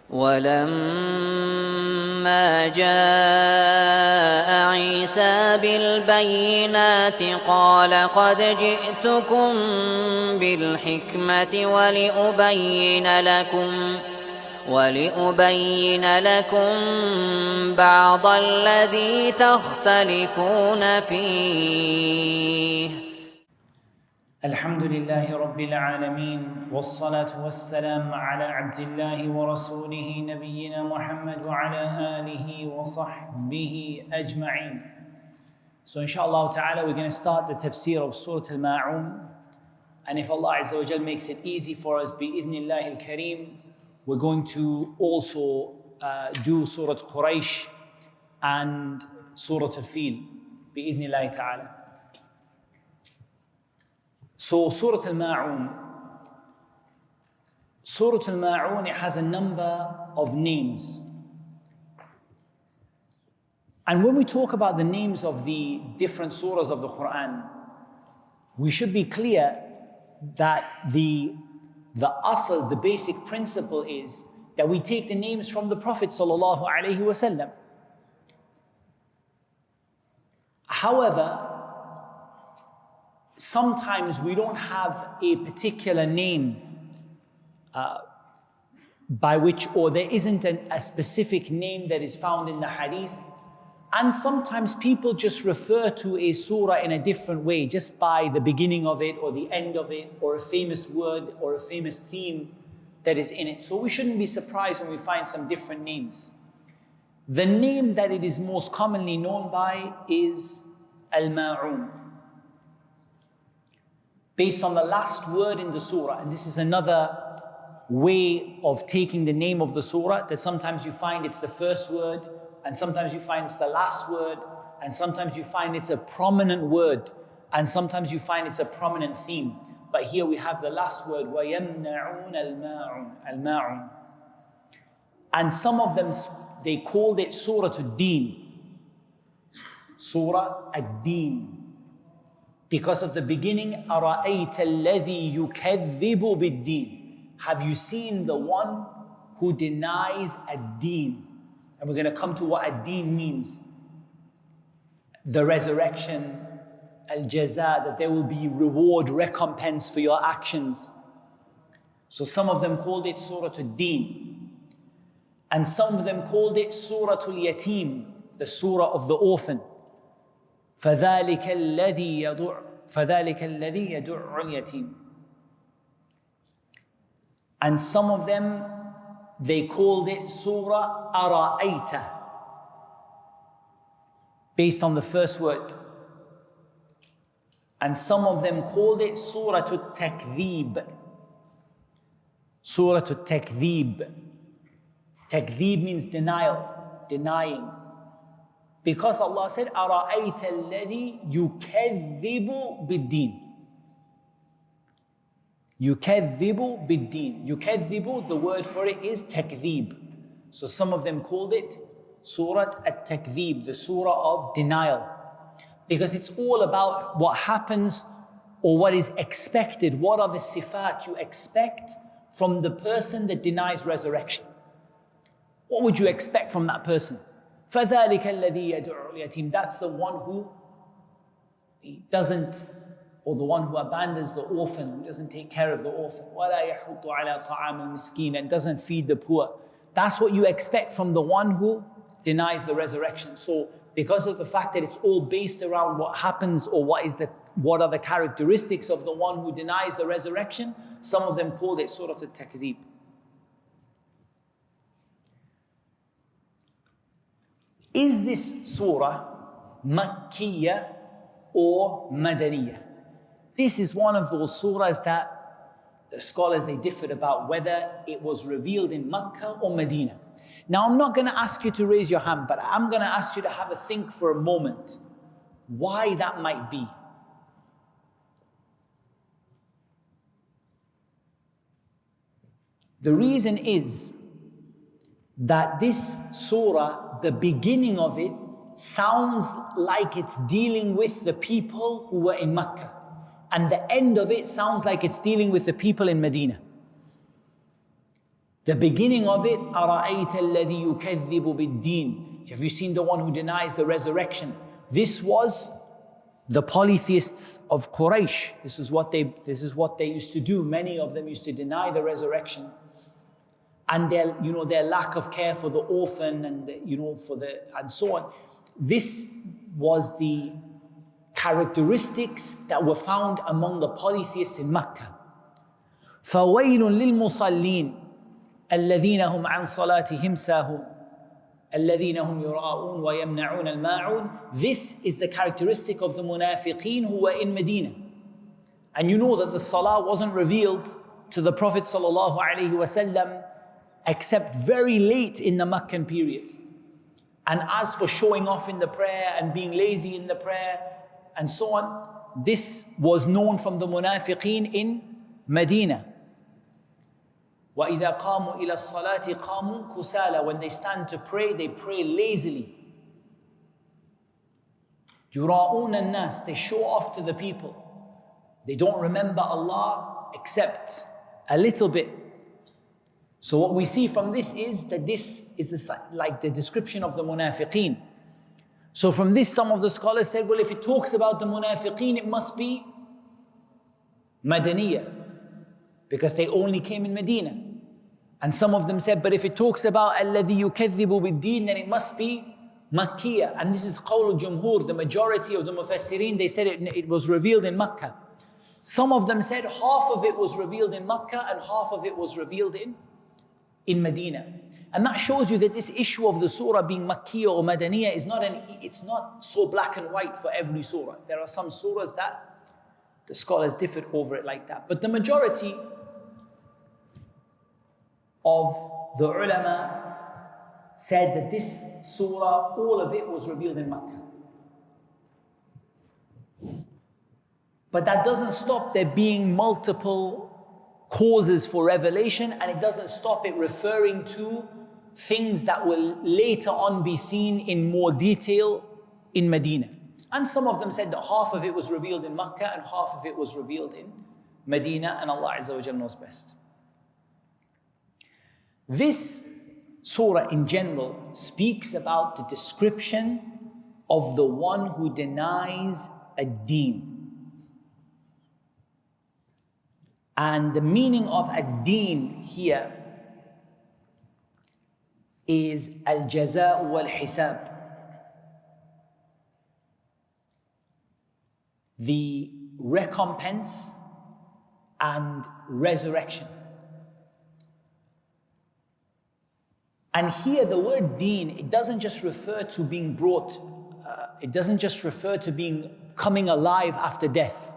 ولما جاء عيسى بالبينات قال قد جئتكم بالحكمة ولأبين لكم بعض الذي تختلفون فيه. الحمد لله رب العالمين والصلاة والسلام على عبد الله ورسوله نبينا محمد وعلى آله وصحبه أجمعين. So inshallah ta'ala we're going to start the tafseer of Surah Al-Maa'un, and if Allah Azza wa Jal makes it easy for us bi'idhnillahi al-kareem, we're going to also do Surah Quraysh and Surah Al-Fil bi'idhnillahi ta'ala. So Surah Al-Maa'un, it has a number of names. And when we talk about the names of the different surahs of the Quran, we should be clear that the asl, the basic principle is that we take the names from the Prophet sallallahu alaihi wasallam. However, sometimes we don't have a particular name by which, or there isn't a specific name that is found in the hadith. And sometimes people just refer to a surah in a different way, just by the beginning of it or the end of it, or a famous word or a famous theme that is in it. So we shouldn't be surprised when we find some different names. The name that it is most commonly known by is Al-Maa'un, based on the last word in the surah. And this is another way of taking the name of the surah, that sometimes you find it's the first word, and sometimes you find it's the last word, and sometimes you find it's a prominent word, and sometimes you find it's a prominent theme. But here we have the last word, وَيَمْنَعُونَ الْمَاعُونَ. And some of them, they called it Surah Ad-Din. Surah Ad-Din. Because of the beginning, أَرَأَيْتَ الَّذِي يُكَذِّبُ بِالدِّينِ. Have you seen the one who denies ad-deen? And we're going to come to what ad-deen means. The resurrection, al-jaza, that there will be reward, recompense for your actions. So some of them called it Surah Ad-Din. And some of them called it Surah Al-Yatim, the surah of the orphan. فَذَلِكَ الَّذِي يَدُعُّ الْيَتِيمِ. And some of them, they called it Surah Ara'ayta, based on the first word. And some of them called it Surah Al-Takdhib. Surah Al-Takdhib. Takdhib means denial, denying. Because Allah said, أَرَأَيْتَ الَّذِي يُكَذِّبُ بِالدِّينِ. يُكَذِّبُ بِالدِّينِ. يُكَذِّبُ, the word for it is takdhib. So some of them called it Surah At-Takdhib, the surah of denial. Because it's all about what happens or what is expected. What are the sifat you expect from the person that denies resurrection? What would you expect from that person? فَذَلِكَ الَّذِي يَدُعُّ الْيَتِيمِ. That's the one who doesn't, or the one who abandons the orphan, who doesn't take care of the orphan. وَلَا يَحُضُّ عَلَىٰ طَعَامِ الْمِسْكِينِ, and doesn't feed the poor. That's what you expect from the one who denies the resurrection. So because of the fact that it's all based around what happens or what are the characteristics of the one who denies the resurrection, some of them called it Surah Al-Takdhib. Is this surah Makkiyah or Madaniyah? This is one of those surahs that the scholars, they differed about whether it was revealed in Makkah or Medina. Now, I'm not going to ask you to raise your hand, but I'm going to ask you to have a think for a moment why that might be. The reason is that this surah, the beginning of it, sounds like it's dealing with the people who were in Makkah, and the end of it sounds like it's dealing with the people in Medina. The beginning of it, أَرَأَيْتَ الَّذِي يُكَذِّبُ بِالدِّينِ. Have you seen the one who denies the resurrection? This was the polytheists of Quraysh. This is what they used to do. Many of them used to deny the resurrection. And their lack of care for the orphan and and so on. This was the characteristics that were found among the polytheists in Mecca. فَوَيْلٌ لِلْمُصَلِّينَ الَّذِينَ هُمْ عَنْ صَلَاتِهِمْ سَاهُونَ الَّذِينَ هُمْ يُرَاءُونَ وَيَمْنَعُونَ الْمَاعُونَ. This is the characteristic of the munafiqeen who were in Medina. And you know that the salah wasn't revealed to the Prophet ﷺ except very late in the Meccan period. And as for showing off in the prayer and being lazy in the prayer and so on, this was known from the munafiqeen in Medina. وَإِذَا قَامُوا إِلَى الصَّلَاةِ قَامُوا كُسَالًا. When they stand to pray, they pray lazily. يُرَاءُونَ النَّاسِ. They show off to the people. They don't remember Allah except a little bit. So what we see from this is that this is like the description of the munafiqeen. So from this, some of the scholars said, well, if it talks about the munafiqeen, it must be Madaniyah, because they only came in Medina. And some of them said, but if it talks about الَّذِي يُكَذِّبُ بِالدِّينِ, then it must be Makkiyah. And this is قول الجمهور, the majority of the mufassirin, they said it was revealed in Makkah. Some of them said half of it was revealed in Makkah and half of it was revealed in Medina. And that shows you that this issue of the surah being Makkiyah or Madaniyah it's not so black and white for every surah. There are some surahs that the scholars differed over it like that. But the majority of the ulama said that this surah, all of it was revealed in Makkah. But that doesn't stop there being multiple causes for revelation, and it doesn't stop it referring to things that will later on be seen in more detail in Medina. And some of them said that half of it was revealed in Makkah and half of it was revealed in Medina, and Allah Azza wa Jalla knows best. This surah in general speaks about the description of the one who denies a deen. And the meaning of ad-deen here is al-jaza' wal-hisab. The recompense and resurrection. And here the word deen, it doesn't just refer to being brought, it doesn't just refer to being coming alive after death.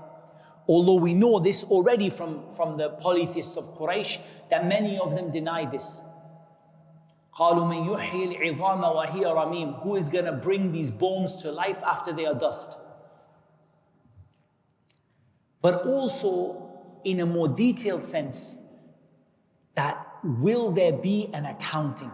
Although we know this already from the polytheists of Quraysh, that many of them denied this. قَالُوا مَنْ يُحْيِي الْعِظَامَ وَهِيَ رَمِيمٌ. Who is going to bring these bones to life after they are dust? But also in a more detailed sense, that will there be an accounting?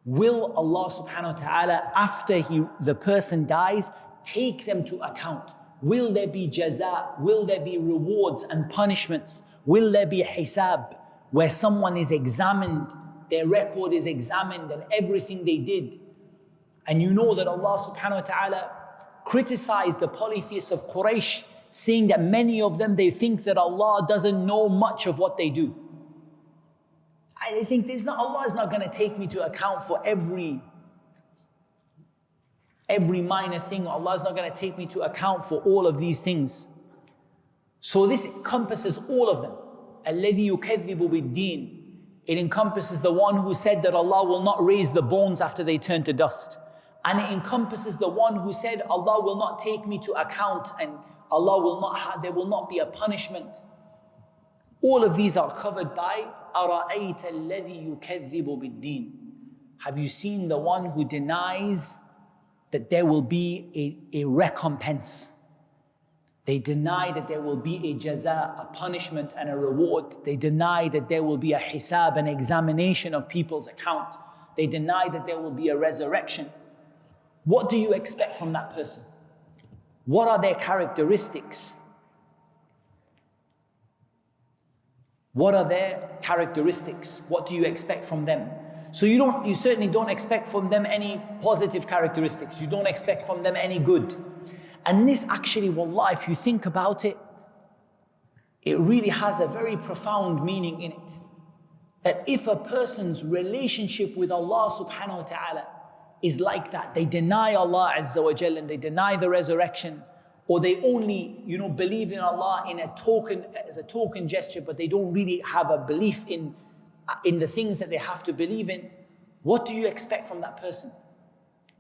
Will Allah subhanahu wa ta'ala, after the person dies, take them to account? Will there be jaza? Will there be rewards and punishments? Will there be hisab, where someone is examined, their record is examined and everything they did? And you know that Allah subhanahu wa ta'ala criticized the polytheists of Quraysh, saying that many of them, they think that Allah doesn't know much of what they do. I think Allah is not going to take me to account for every minor thing. Allah is not going to take me to account for all of these things. So this encompasses all of them. الَّذِي يُكَذِّبُ بِالدِّينِ. It encompasses the one who said that Allah will not raise the bones after they turn to dust. And it encompasses the one who said Allah will not take me to account and there will not be a punishment. All of these are covered by أَرَأَيْتَ الَّذِي يُكَذِّبُ بِالدِّينِ. Have you seen the one who denies that there will be a recompense? They deny that there will be a jaza, a punishment and a reward. They deny that there will be a hisab, an examination of people's account. They deny that there will be a resurrection. What do you expect from that person? What are their characteristics? What are their characteristics? What do you expect from them? So you certainly don't expect from them any positive characteristics. You don't expect from them any good. And this actually, wallah, if you think about it, it really has a very profound meaning in it. That if a person's relationship with Allah subhanahu wa ta'ala is like that, they deny Allah Azza wa Jal and they deny the resurrection, or they only, believe in Allah as a token gesture, but they don't really have a belief in the things that they have to believe in, what do you expect from that person?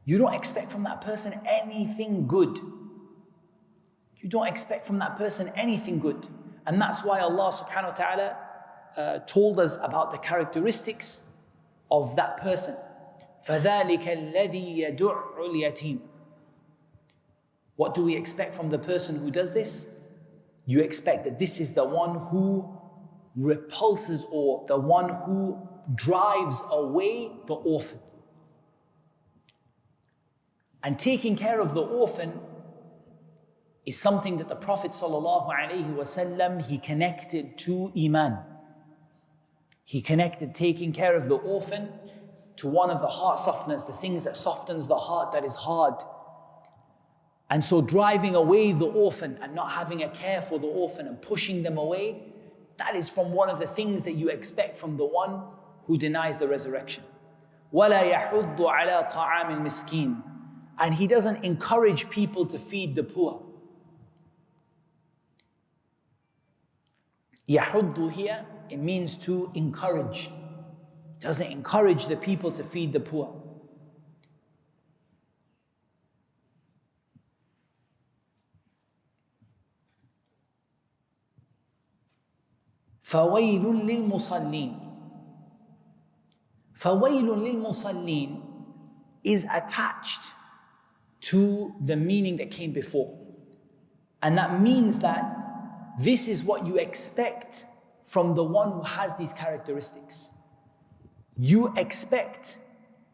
You don't expect from that person anything good. You don't expect from that person anything good. And that's why Allah subhanahu wa ta'ala told us about the characteristics of that person. فَذَلِكَ الَّذِي يَدُعُّ الْيَتِيمِ. What do we expect from the person who does this? You expect that this is the one who repulses or the one who drives away the orphan. And taking care of the orphan is something that the Prophet ﷺ, he connected to Iman. He connected taking care of the orphan to one of the heart softeners, the things that softens the heart that is hard. And so driving away the orphan and not having a care for the orphan and pushing them away, that is from one of the things that you expect from the one who denies the resurrection. وَلَا يَحُضُّ عَلَىٰ طَعَامِ الْمِسْكِينِ. And he doesn't encourage people to feed the poor. يَحُضُّ here, it means to encourage. It doesn't encourage the people to feed the poor. فَوَيْلٌ لِلْمُصَلِّينَ. فَوَيْلٌ لِلْمُصَلِّينَ is attached to the meaning that came before. And that means that this is what you expect from the one who has these characteristics. You expect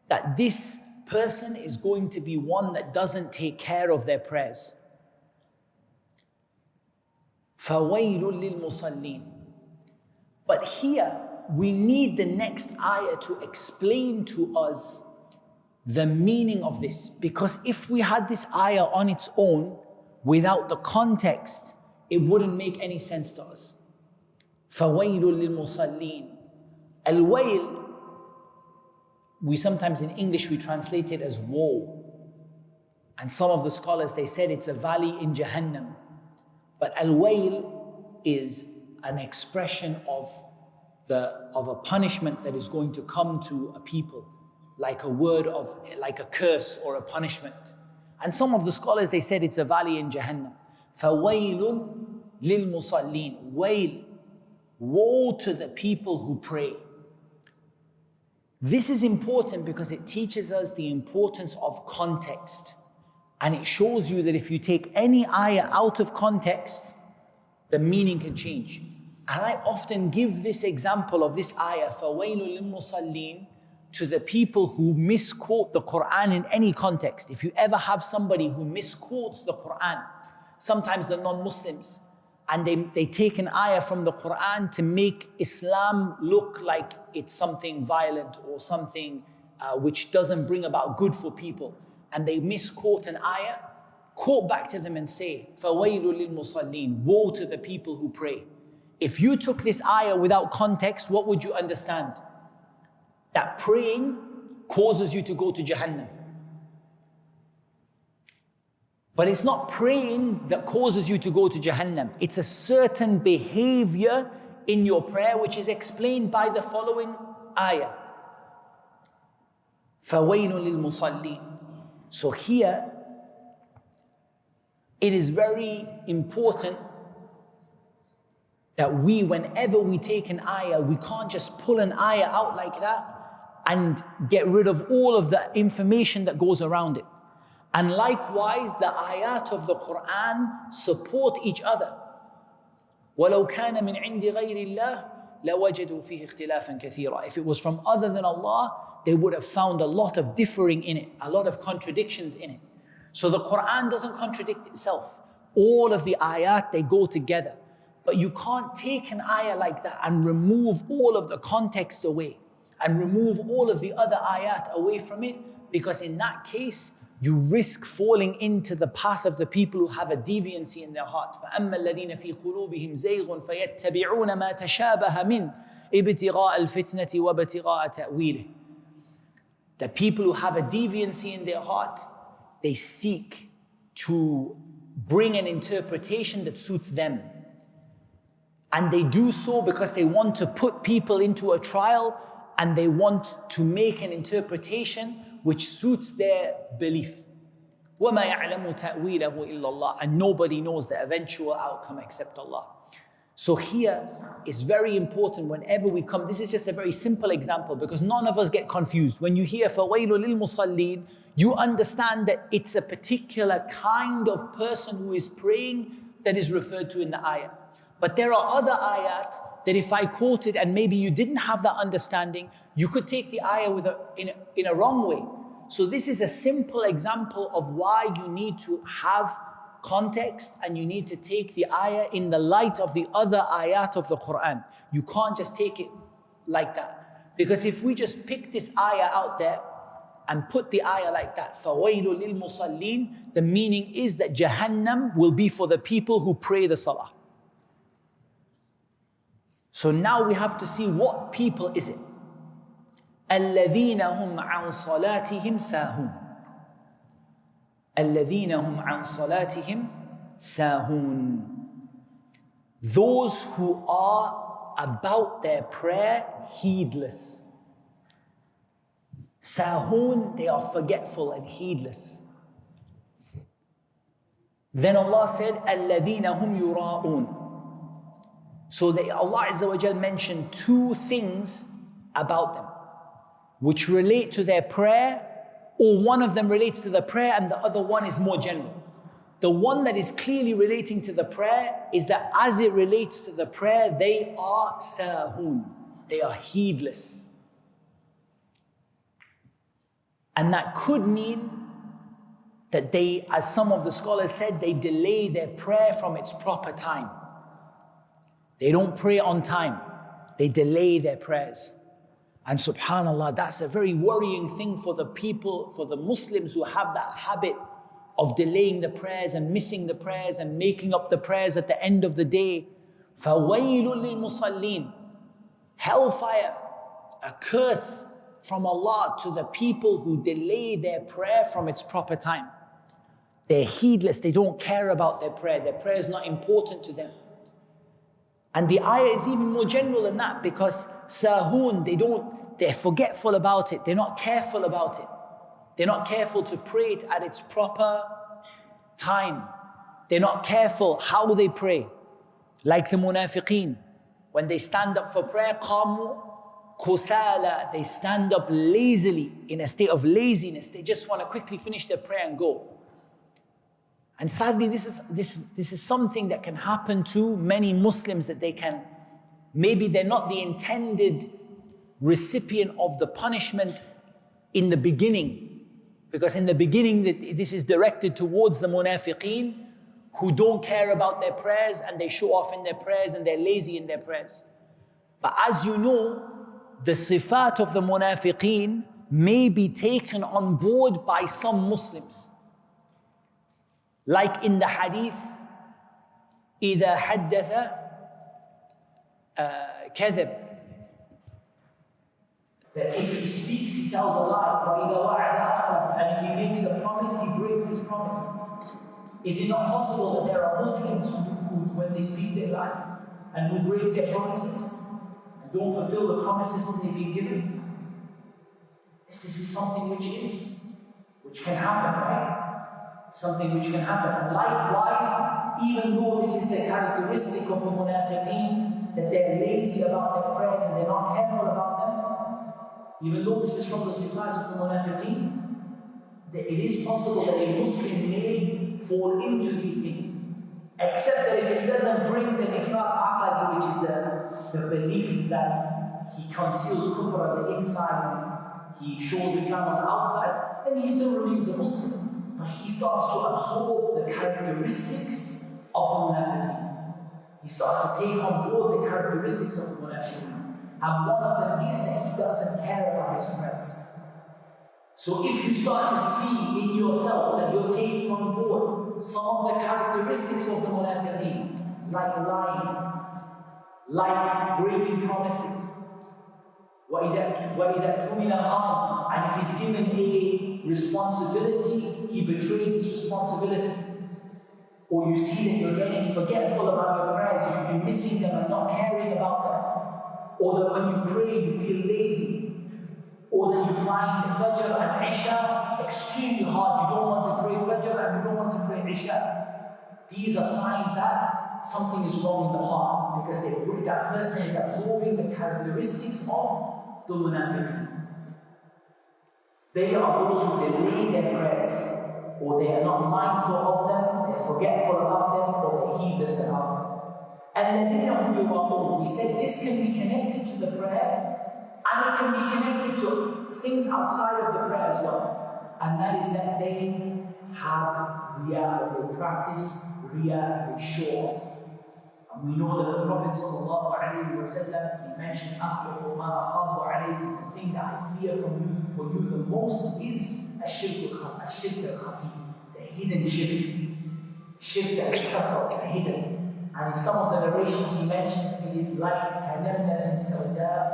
that this person is going to be one that doesn't take care of their prayers. فَوَيْلٌ لِلْمُصَلِّينَ. But here, we need the next ayah to explain to us the meaning of this. Because if we had this ayah on its own, without the context, it wouldn't make any sense to us. فَوَيْلٌ لِلْمُصَلِّينَ. Al-wayl, we sometimes in English, we translate it as woe. And some of the scholars, they said it's a valley in Jahannam. But al-wayl is an expression of a punishment that is going to come to a people, like a curse or a punishment. And some of the scholars, they said it's a valley in Jahannam. فَوَيْلٌ لِلْمُصَلِّينَ. Wail, woe to the people who pray. This is important because it teaches us the importance of context. And it shows you that if you take any ayah out of context, the meaning can change. And I often give this example of this ayah, فَوَيْلٌ لِلْمُصَلِّينَ, to the people who misquote the Quran in any context. If you ever have somebody who misquotes the Quran, sometimes the non-Muslims, and they take an ayah from the Quran to make Islam look like it's something violent or something which doesn't bring about good for people. And they misquote an ayah, quote back to them and say, فَوَيْلٌ لِلْمُصَلِّينَ. Woe to the people who pray. If you took this ayah without context, what would you understand? That praying causes you to go to Jahannam. But it's not praying that causes you to go to Jahannam. It's a certain behavior in your prayer which is explained by the following ayah. فَوَيْلٌ لِلْمُصَلِّينَ. So here, it is very important that whenever we take an ayah, we can't just pull an ayah out like that and get rid of all of the information that goes around it. And likewise, the ayat of the Quran support each other. وَلَوْ كَانَ مِنْ عِنْدِ غَيْرِ اللَّهِ لَوَجَدُوا فِيهِ اخْتِلَافًا كَثِيرًا. If it was from other than Allah, they would have found a lot of differing in it, a lot of contradictions in it. So the Quran doesn't contradict itself. All of the ayat, they go together. But you can't take an ayah like that and remove all of the context away and remove all of the other ayat away from it, because in that case, you risk falling into the path of the people who have a deviancy in their heart. فَأَمَّا الَّذِينَ فِي قُلُوبِهِمْ زَيْغٌ فَيَتَّبِعُونَ مَا تَشَابَهَ مِنْ ابْتِغَاءَ الْفِتْنَةِ وَابْتِغَاءَ تَأْوِيلِهِ. The people who have a deviancy in their heart, they seek to bring an interpretation that suits them. And they do so because they want to put people into a trial and they want to make an interpretation which suits their belief. وَمَا يَعْلَمُ تَأْوِيلَهُ إِلَّا اللَّهُ. And nobody knows the eventual outcome except Allah. So here is very important whenever we come. This is just a very simple example because none of us get confused. When you hear فَوَيْلُ لِلْمُصَلِّينَ, you understand that it's a particular kind of person who is praying that is referred to in the ayah. But there are other ayat that if I quoted and maybe you didn't have that understanding, you could take the ayah in a wrong way. So this is a simple example of why you need to have context and you need to take the ayah in the light of the other ayat of the Quran. You can't just take it like that. Because if we just pick this ayah out there and put the ayah like that, فَوَيْلُ لِلْمُصَلِّينَ, the meaning is that Jahannam will be for the people who pray the salah. So now we have to see what people is it. الَّذِينَ هُمْ عَنْ صَلَاتِهِمْ سَاهُونَ. الَّذِينَ هُمْ عَنْ صَلَاتِهِمْ سَاهُونَ. Those who are about their prayer heedless. Sahun, they are forgetful and heedless. Then Allah said, الَّذِينَ هُمْ يُرَاءُونَ. So Allah Azza wa Jal mentioned two things about them, which relate to their prayer, or one of them relates to the prayer and the other one is more general. The one that is clearly relating to the prayer is that as it relates to the prayer, they are sahun, they are heedless. And that could mean that they, as some of the scholars said, they delay their prayer from its proper time. They don't pray on time. They delay their prayers. And subhanAllah, that's a very worrying thing for the people, for the Muslims who have that habit of delaying the prayers and missing the prayers and making up the prayers at the end of the day. فَوَيْلٌ لِلْمُصَلِّينَ. Hellfire, a curse from Allah to the people who delay their prayer from its proper time. They're heedless, they don't care about their prayer is not important to them. And the ayah is even more general than that because sahun, they're forgetful about it, they're not careful about it. They're not careful to pray it at its proper time. They're not careful how they pray. Like the munafiqeen, when they stand up for prayer, qamu kusala, they stand up lazily, in a state of laziness. They just want to quickly finish their prayer and go. And sadly, this is something that can happen to many Muslims, that maybe they're not the intended recipient of the punishment in the beginning. Because in the beginning, this is directed towards the munafiqeen who don't care about their prayers and they show off in their prayers and they're lazy in their prayers. But as you know, the sifat of the munafiqeen may be taken on board by some Muslims. Like in the hadith, إِذَا حَدَّثَ كَذَبَ. That if he speaks, he tells a lie. وَإِذَا وَعَدَ أَخْلَفَ. And if he makes a promise, he breaks his promise. Is it not possible that there are Muslims who when they speak, they lie and who break their promises and don't fulfill the promises that they've been given? This is something which can happen, right? Something which can happen. And likewise, even though this is the characteristic of the munafiqeen, that they're lazy about their prayers and they're not careful about them, even though this is from the sifat of the munafiqeen, that it is possible that a Muslim may fall into these things. Except that if he doesn't bring the nifaq aqadi, which is the belief that he conceals kufr on the inside and he shows Islam on the outside, then he still remains a Muslim. But he starts to absorb the characteristics of the munafiqeen. He starts to take on board the characteristics of the munafiqun. And one of them is that he doesn't care about his prayers. So if you start to see in yourself that you're taking on board some of the characteristics of the munafiqeen, like lying, like breaking promises, وَإِذَا تُمِنَ خَانَ, and if he's given a responsibility, he betrays his responsibility. Or you see that you're getting forgetful about your prayers, you're missing them and not caring about them. Or that when you pray, you feel lazy. Or that you find Fajr and Isha extremely hard. You don't want to pray Fajr and you don't want to pray Isha. These are signs that something is wrong in the heart, because that person is absorbing the characteristics of the munafiqun. They are those who delay their prayers, or they are not mindful of them, they're forgetful about them, or they're heedless about them. And we said this can be connected to the prayer, and it can be connected to things outside of the prayer as well. And that is that they have riyah, or they practice riyah, they show off. And we know that the Prophet ﷺ, he mentioned, أَخْوَفُ مَا أَخَافُ عَلَيْكُمْ, the thing that I fear for you the most is الشرك الخفي, the hidden shirk that is subtle and hidden. And in some of the narrations he mentioned, it is like كَنَمْلَةٍ سَوْدَاءٍ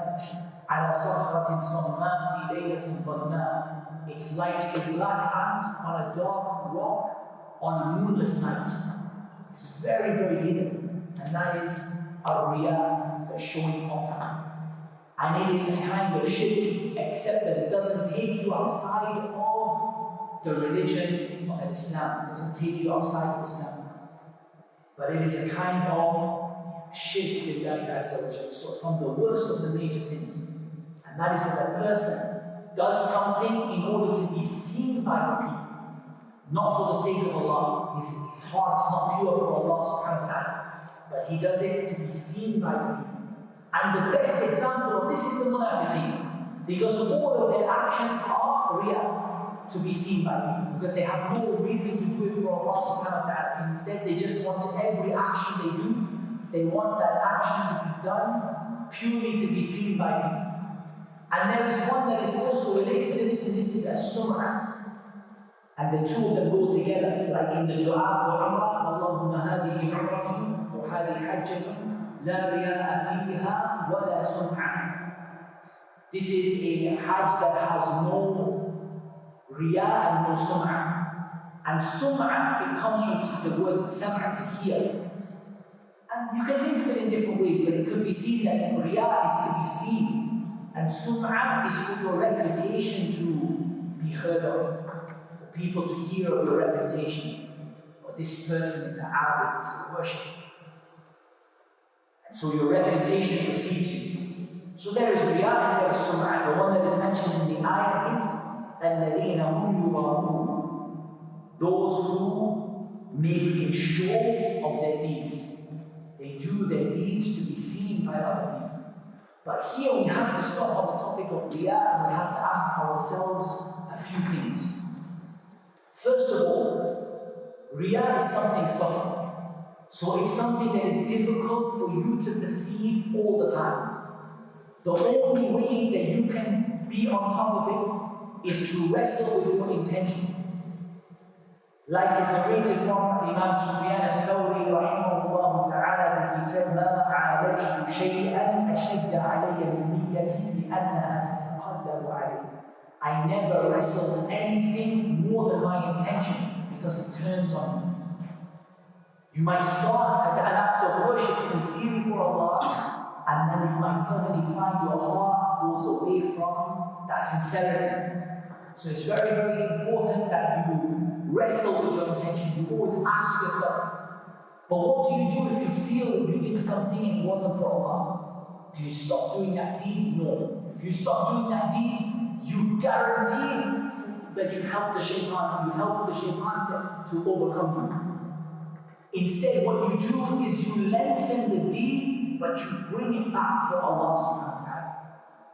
عَلَى صَخْرَةٍ صَمَّاءٍ فِي لَيْلَةٍ ظَلْمَاءٍ. It's like a black ant on a dark rock on a moonless night. It's very, very hidden. And that is a riyah, the showing off. And it is a kind of shirk, except that it doesn't take you outside of the religion of Islam. It doesn't take you outside of Islam. But it is a kind of shirk with Allah Azza wa Jalla. So from the worst of the major sins. And that is that the person does something in order to be seen by the people. Not for the sake of Allah. His heart is not pure for Allah subhanahu wa ta'ala. But he does it to be seen by the people. And the best example of this is the munafiqeen. Because all of their actions are riyah, to be seen by people. Because they have no reason to do it for Allah subhanahu wa ta'ala. Instead, they just want every action they do, they want that action to be done purely to be seen by people. And there is one that is also related to this, and this is as-sum'ah. And the two of them go together, like in the dua for Umrah, Allahumma hadihi umratun, or hadihi hajjatun, la riya'a fiha wa la sum'a. This is a hajj that has no riyah and no sum'ah. And sum'ah, it comes from the word sam'a, to hear. And you can think of it in different ways, but it could be seen that riyah is to be seen, and sum'ah is for your reputation to be heard of. People to hear of your reputation, or this person is an Arab, is a worshipper. And so your reputation precedes you. So there is riyah and there is sum'ah. The one that is mentioned in the ayah is الَّذِينَ هُمْ يُرَاءُونَ, those who make a show of their deeds. They do their deeds to be seen by other people. But here we have to stop on the topic of riyah, and we have to ask ourselves a few things. First of all, riyah is something subtle. So it's something that is difficult for you to perceive all the time. The only way that you can be on top of it is to wrestle with your intention. Like is narrated from Imam Sufyan al-Thawri rahimahullah ta'ala, that he said, مَا عَالَجْتُ شَيْئًا أَشَدَّ عَلَيَّ مِنْ نِيَّتِي لِأَنَّهَا تَتَقَلَّبُ عَلَيْهِ. I never wrestled anything more than my intention, because it turns on me. You might start an act of worship sincerely for Allah, and then you might suddenly find your heart goes away from that sincerity. So it's very, very important that you wrestle with your intention. You always ask yourself, but what do you do if you feel you did something and it wasn't for Allah? Do you stop doing that deed? No. If you stop doing that deed, you guarantee that you help the shaitan, to overcome you. Instead, what you do is you lengthen the deed, but you bring it back for Allah subhanahu wa ta'ala.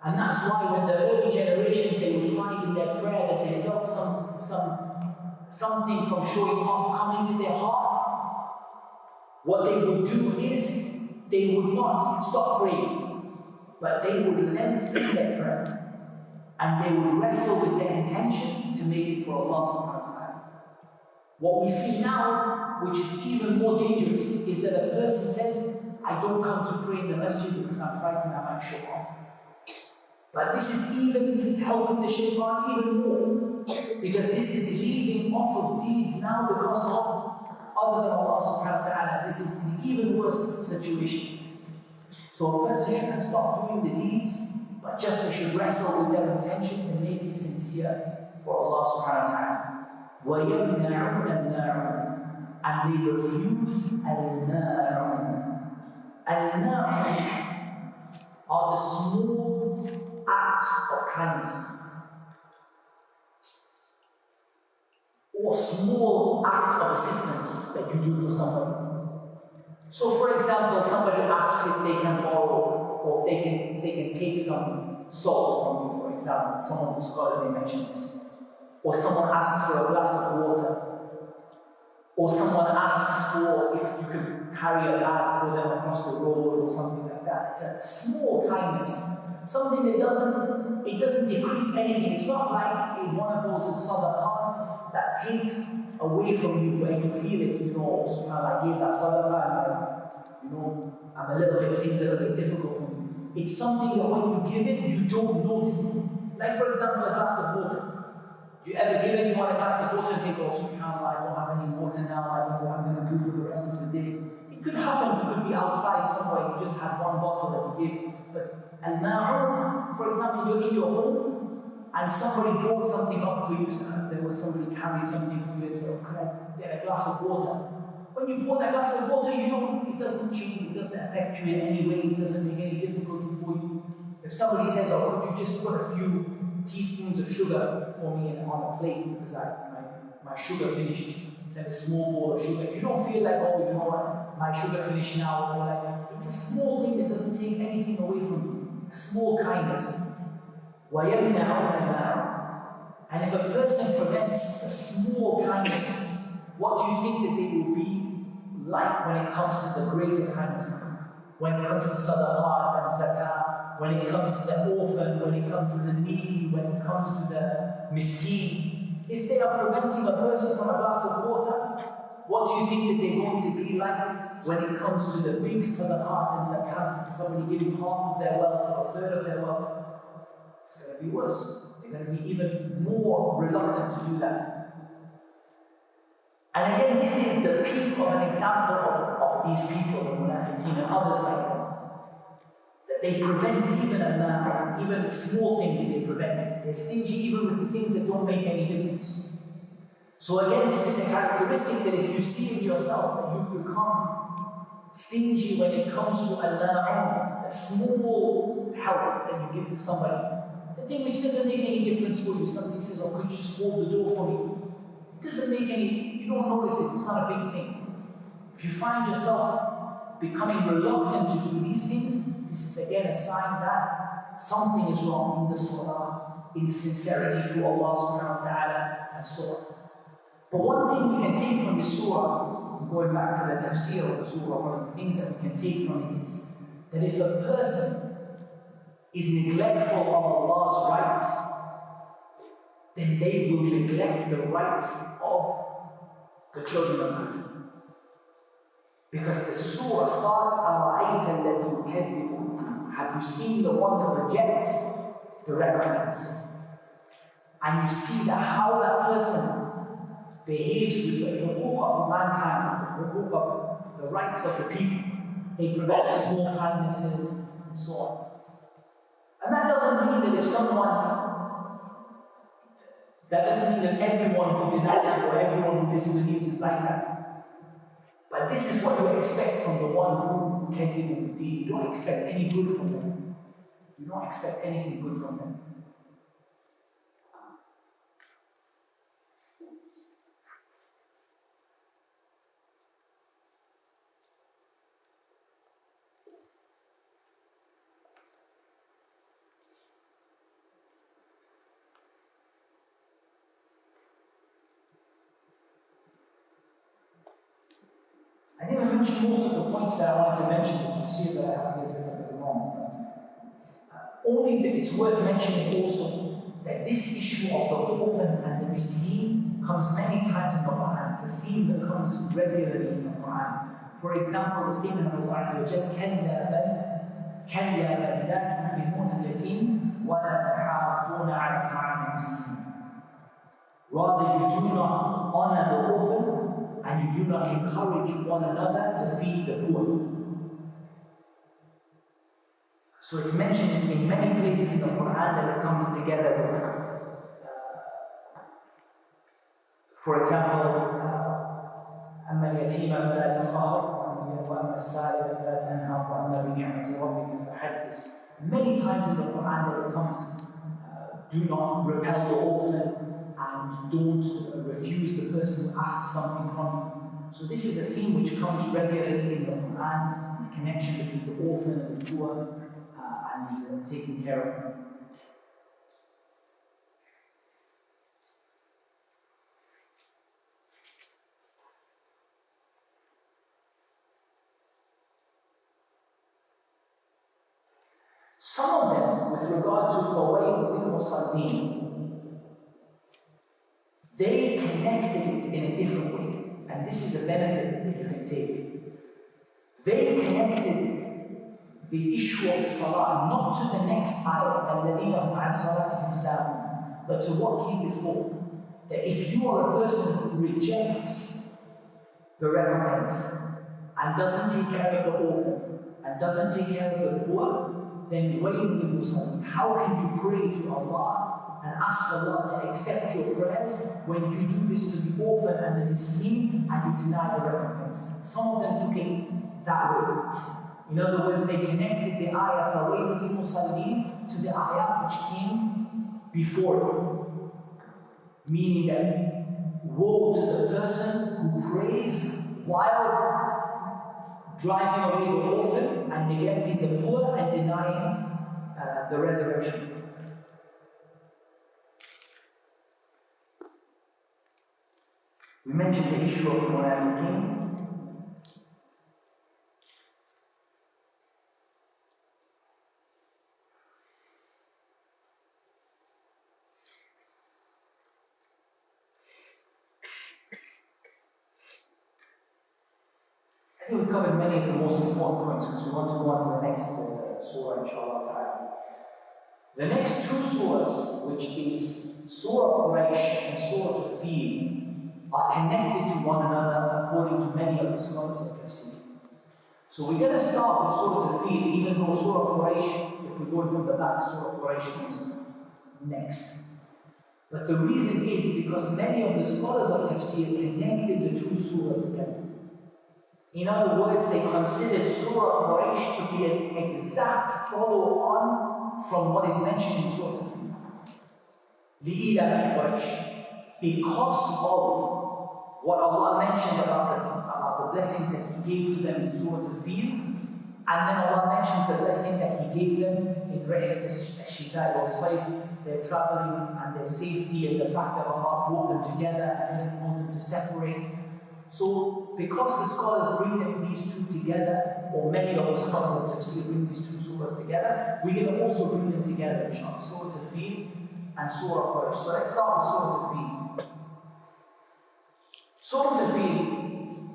And that's why when the early generations, they would find in their prayer that they felt something from showing off coming to their heart, What they would do is they would not stop praying, but they would lengthen their prayer and they would wrestle with their intention to make it for Allah subhanahu wa ta'ala. What we see now, which is even more dangerous, is that a person says, I don't come to pray in the masjid because I'm frightened I might show off. But this is helping the shaitan even more, because this is leading off of deeds now because of other than Allah subhanahu wa ta'ala. This is an even worse situation. So a person shouldn't stop doing the deeds, but just they should wrestle with their intention to make it sincere for Allah subhanahu wa ta'ala. وَيَمْنَعُونَ النَّاعُونَ, and they refuse al-na'un. Al-na'un are the small acts of kindness or small act of assistance that you do for somebody. So for example, somebody asks if they can borrow or if they can take some salt from you, for example. Some of the scholars may mention this. Or someone asks for a glass of water. Or someone asks for if you can carry a bag for them across the road or something like that. It's a small kindness. Something that doesn't decrease anything. It's not like one of those sadaqat that takes away from you when you feel it. You know, subhanAllah, I gave that sadaqah and I'm a little bit, things are a little bit difficult for me. It's something that when you give it, you don't notice it. Like for example, a glass of water. Do you ever give anyone a glass of water and think, oh, subhanAllah, I don't have any water now, I don't know what I'm going to do for the rest of the day? It could happen, you could be outside somewhere, you just had one bottle that you give. But al-Maa'un, for example, you're in your home and somebody brought something up for you, so there was somebody carried something for you and said, oh, could I get a glass of water? When you pour that glass of water, you know it doesn't change, it doesn't affect you in any way, it doesn't make any difficulty for you. If somebody says, oh, could you just put a few teaspoons of sugar for me on a plate because my sugar finished. Instead of a small bowl of sugar. You don't feel like, oh, you know what, my sugar finished now. Or like, it's a small thing that doesn't take anything away from you. A small kindness. And if a person prevents a small kindnesses, what do you think that they will be like when it comes to the greater kindnesses? When it comes to sadaqat and zakah, when it comes to the orphan, when it comes to the needy, when it comes to the miskin. If they are preventing a person from a glass of water, what do you think that they're going to be like when it comes to the big sadaqat and zakat, and somebody giving half of their wealth or a third of their wealth? It's going to be worse. They're going to be even more reluctant to do that. And again, this is the peak of an example of these people, the munafiqeen and others like them. That they prevent even even the small things they prevent. They're stingy even with the things that don't make any difference. So again, this is a characteristic that if you see in yourself that you've become stingy when it comes to Allah, a small help that you give to somebody, the thing which doesn't make any difference for you, somebody says, oh, could you just hold the door for me? It doesn't make any, you don't notice it, it's not a big thing. If you find yourself becoming reluctant to do these things, this is again a sign that something is wrong in the salah, in the sincerity to Allah subhanahu wa ta'ala, and so on. But one thing we can take from this surah, going back to the tafseer of the surah, one of the things that we can take from it is that if a person is neglectful of Allah's rights, then they will neglect the rights of the children of God. Because the surah starts, أَرَأَيْتَ الَّذِي يُكَذِّبُ, have you seen the one that rejects the recompense? And you see that how that person behaves with the hukuk of mankind, the hukuk of the rights of the people. They prevent small kindnesses and so on. And that doesn't mean that that doesn't mean that everyone who denies or everyone who disbelieves is like that. But this is what you expect from the one who can give you the deed. You don't expect any good from them. You don't expect anything good from them. And then when mentioned most of the points that I wanted to mention, the tafsir that I have is a bit wrong. Only that it's worth mentioning also that this issue of the orphan and the miskin comes many times in the Quran. It's a theme that comes regularly in the Quran. For example, the statement of Allah Azza wa Jal, كلا بل لا تكرمون اليتيم ولا تحاضون على طعام المسكين. Rather, you do not honor the orphan and you do not encourage one another to feed the poor. So it's mentioned in many places in the Quran that it comes together with, for example, أما اليتيم فلا تقهر وأما السائل فلا تنهر وأما بنعمة ربك فحدث. Many times in the Quran that it comes, do not repel the orphan and don't refuse the person who asks something from you. So this is a theme which comes regularly in the Quran, the connection between the orphan and the poor and taking care of them. Some of them, with regard to Fawaid al-Musallin, they connected it in a different way, and this is a benefit that you can take. They connected the issue of Salah not to the next ayah, الَّذِينَ هُمْ عَنْ صَلَاتِهِمْ سَاهُونَ, but to what came before. That if you are a person who rejects the recompense and doesn't take care of the orphan and doesn't take care of the poor, then wailun lil-musallin. How can you pray to Allah and ask Allah to accept your prayers when you do this to the orphan and the miskin and you deny the recompense? Some of them took it that way. In other words, they connected the ayah فَوَيْلٌ لِلْمُصَلِّينَ to the ayah which came before it. Meaning that woe to the person who prays while driving away the orphan and neglecting the poor and denying the resurrection. We mentioned the issue of munafiqeen. I think we covered many of the most important points because we want to go on to the next surah, inshallah ta'ala. The next two surahs, which is Surah Quraysh and Surah Tafseer, are connected to one another according to many of the scholars of Tafseer. So we're going to start with Surah Tafseer, even though Surah Quraysh, if we're going from the back, Surah Quraysh comes next. But the reason is because many of the scholars of Tafseer connected the two surahs together. In other words, they considered Surah Quraysh to be an exact follow-on from what is mentioned in Surah Tafseer. لِإِلَافِ Quraysh. Because of what Allah mentioned about the blessings that He gave to them in Surah Tafseer, and then Allah mentions the blessing that He gave them in Rihlat al-Shita al-Sayf, their traveling and their safety, and the fact that Allah brought them together and didn't cause them to separate. So, because the scholars bring these two together, or many of the scholars of Tafsir bring these two surahs together, we're going to also bring them together, inshallah, Surah Tafsir and Surah Quraysh. So let's start with Surah Tafsir. Surah Tafsir,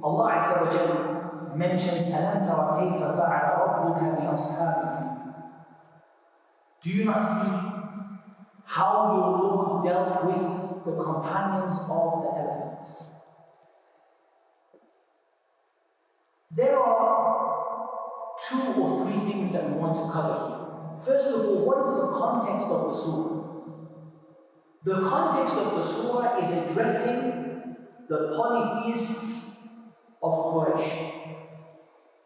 Allah Azza wa Jalla mentions, أَلَمْ تَرَ كَيْفَ فَعَلَ رَبُّكَ بِأَصْحَابِ الْفِيلِ. Do you not see how your Lord dealt with the companions of the elephant? There are two or three things that we want to cover here. First of all, what is the context of the surah? The context of the surah is addressing the polytheists of Quraysh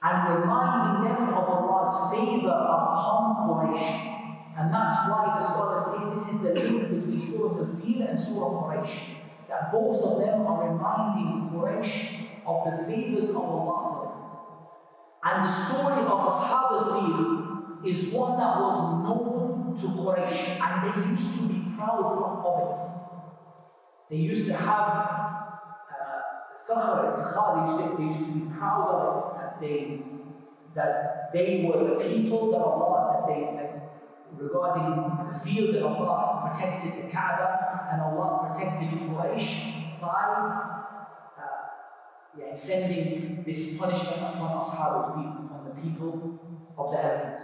and reminding them of Allah's favor upon Quraysh. And that's why the scholars say this is the link between Surah Al-Fil and Surah Quraysh. That both of them are reminding Quraysh of the favors of Allah for them. And the story of Ashab al-Fil is one that was known to Quraysh, and they used to be proud of it. They used to have they used to be proud of it, that they were the people that Allah, regarding the field that Allah protected the Kaaba and Allah protected Quraysh by sending this punishment upon Ashab al-Fil, upon the people of the elephant.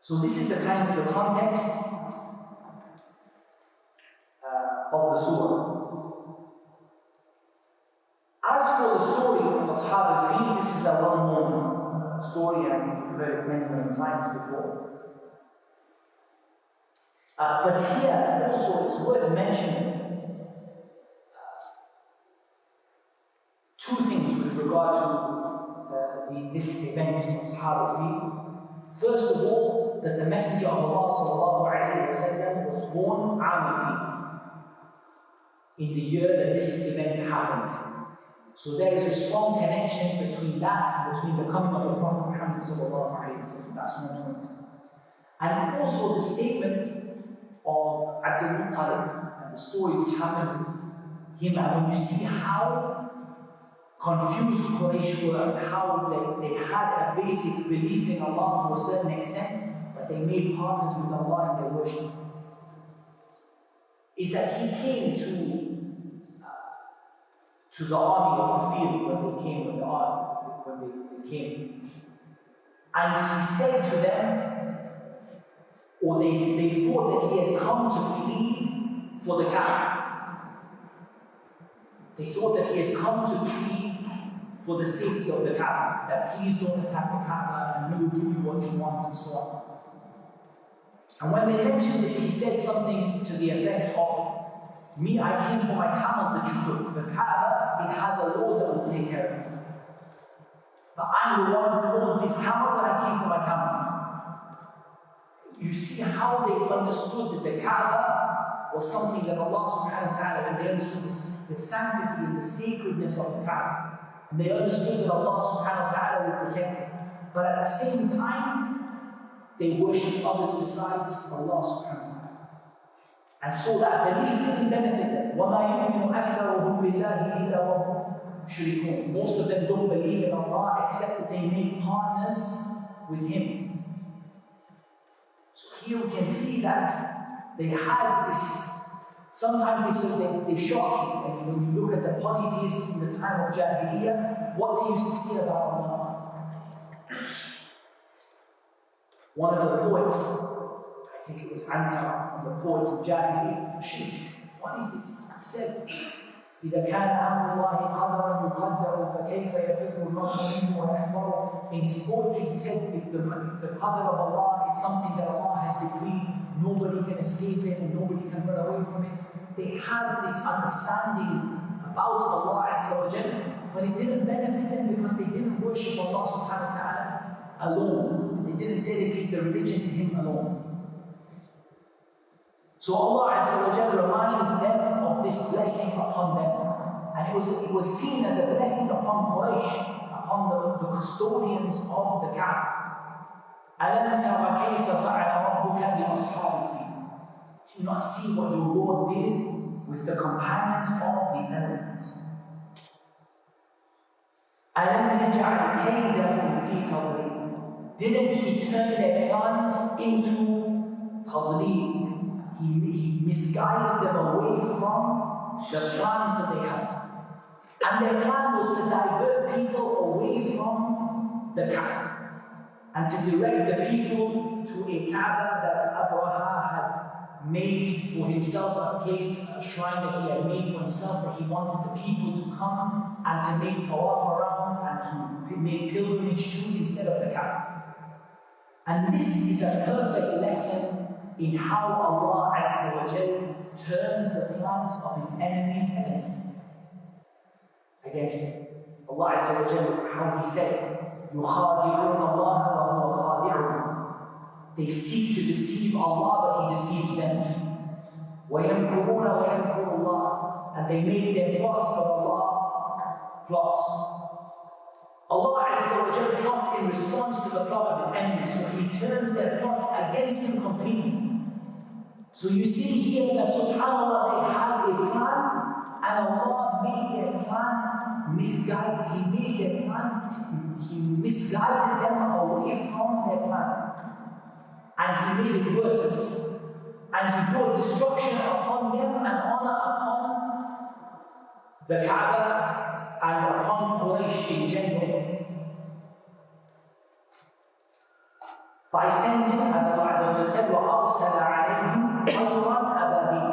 So this is the kind of the context of the surah. As for the story of Ashab al-Fil, this is a well-known story, and I think you've heard it many, many times before. But here, also, it's worth mentioning two things with regard to this event of Ashab al-Fil. First of all, that the Messenger of Allah ﷺ was born Maa'un al-Fil, in the year that this event happened. So there is a strong connection between that and between the coming of the Prophet Muhammad ﷺ. That's one point. And also the statement of Abdul Muttalib and the story which happened with him, and when you see how confused Quraysh were and how they had a basic belief in Allah to a certain extent, but they made partners with Allah in their worship, is that he came to the army of the field when they came, and he said to them, or they thought that he had come to plead for the Kaaba. They thought that he had come to plead for the safety of the Kaaba, that please don't attack the Kaaba and we will give you what you want and so on. And when they mentioned this, he said something to the effect of, me, I came for my camels that you took. The Kaaba, it has a Lord that will take care of it. But I'm the one who owns these camels and I came for my camels. You see how they understood that the Kaaba was something that Allah subhanahu wa ta'ala, and they understood the sanctity and the sacredness of the Kaaba. And they understood that Allah subhanahu wa ta'ala would protect it. But at the same time, they worshipped others besides Allah subhanahu wa ta'ala. And so that belief didn't benefit them. وَمَا يُؤْمِنُ أَكْثَرُهُمْ بِاللَّهِ إِلَّا وَهُمْ مُشْرِكُونَ. Most of them don't believe in Allah except that they make partners with Him. So here we can see that they had this. Sometimes they shock you. And when you look at the polytheists in the time of Jahiliyyah, what they used to say about Allah. One of the poets, I think it was Antar, from the poets of Jahiliyyah, polytheist, said, إذا كان أمر الله قدرا يقدر فكيف يفر المرء منه ويحضر. In his poetry, he said, if the qadr of Allah is something that Allah has decreed, nobody can escape it and nobody can run away from it. They had this understanding about Allah Azza wa Jalla, but it didn't benefit them because they didn't worship Allah subhanahu wa ta'ala alone. They didn't dedicate the religion to Him alone. So Allah Azza wa Jalla reminds them of this blessing upon them. And it was seen as a blessing upon Quraysh, upon the custodians of the Kaaba. أَلَمْ تَرَ كَيْفَ فَعَلَ رَبُّكَ بِأَصْحَابِ الْفِيلِ. Do you not see what your Lord did with the companions of the elephant? أَلَمْ يَجْعَلْ كَيْدَهُمْ فِي تَضْلِيلٍ. Didn't He turn their plans into tadleel? He misguided them away from the plans that they had. And their plan was to divert people away from the Kaaba and to direct the people to a Kaaba that Abraha had made for himself, a place, a shrine that he had made for himself, that he wanted the people to come and to make tawaf around and to make pilgrimage to instead of the Kaaba. And this is a perfect lesson in how Allah Azza wa Jal turns the plans of His enemies against them. Allah Azza wa Jal, how He said, يُخَادِعُونَ اللَّهَ وَهُوَ خَادِعُهُمْ. They seek to deceive Allah, but He deceives them. وَيَمْكُرُونَ وَيَمْكُرُ اللَّهُ. And they make their plots, but Allah plots. Allah Azza wa Jal plots in response to the plot of His enemies, so He turns their plots against them completely. So you see here that subhanAllah, they had a plan and Allah made their plan misguided. He misguided them away from their plan. And He made it worthless. And He brought destruction upon them and honor upon the Kaaba and upon Quraysh in general. By sending, as Allah Azza wa said, وَأَرْسَلَ عَلَيْهِمْ طَيْرًا أَبَابِيلَ,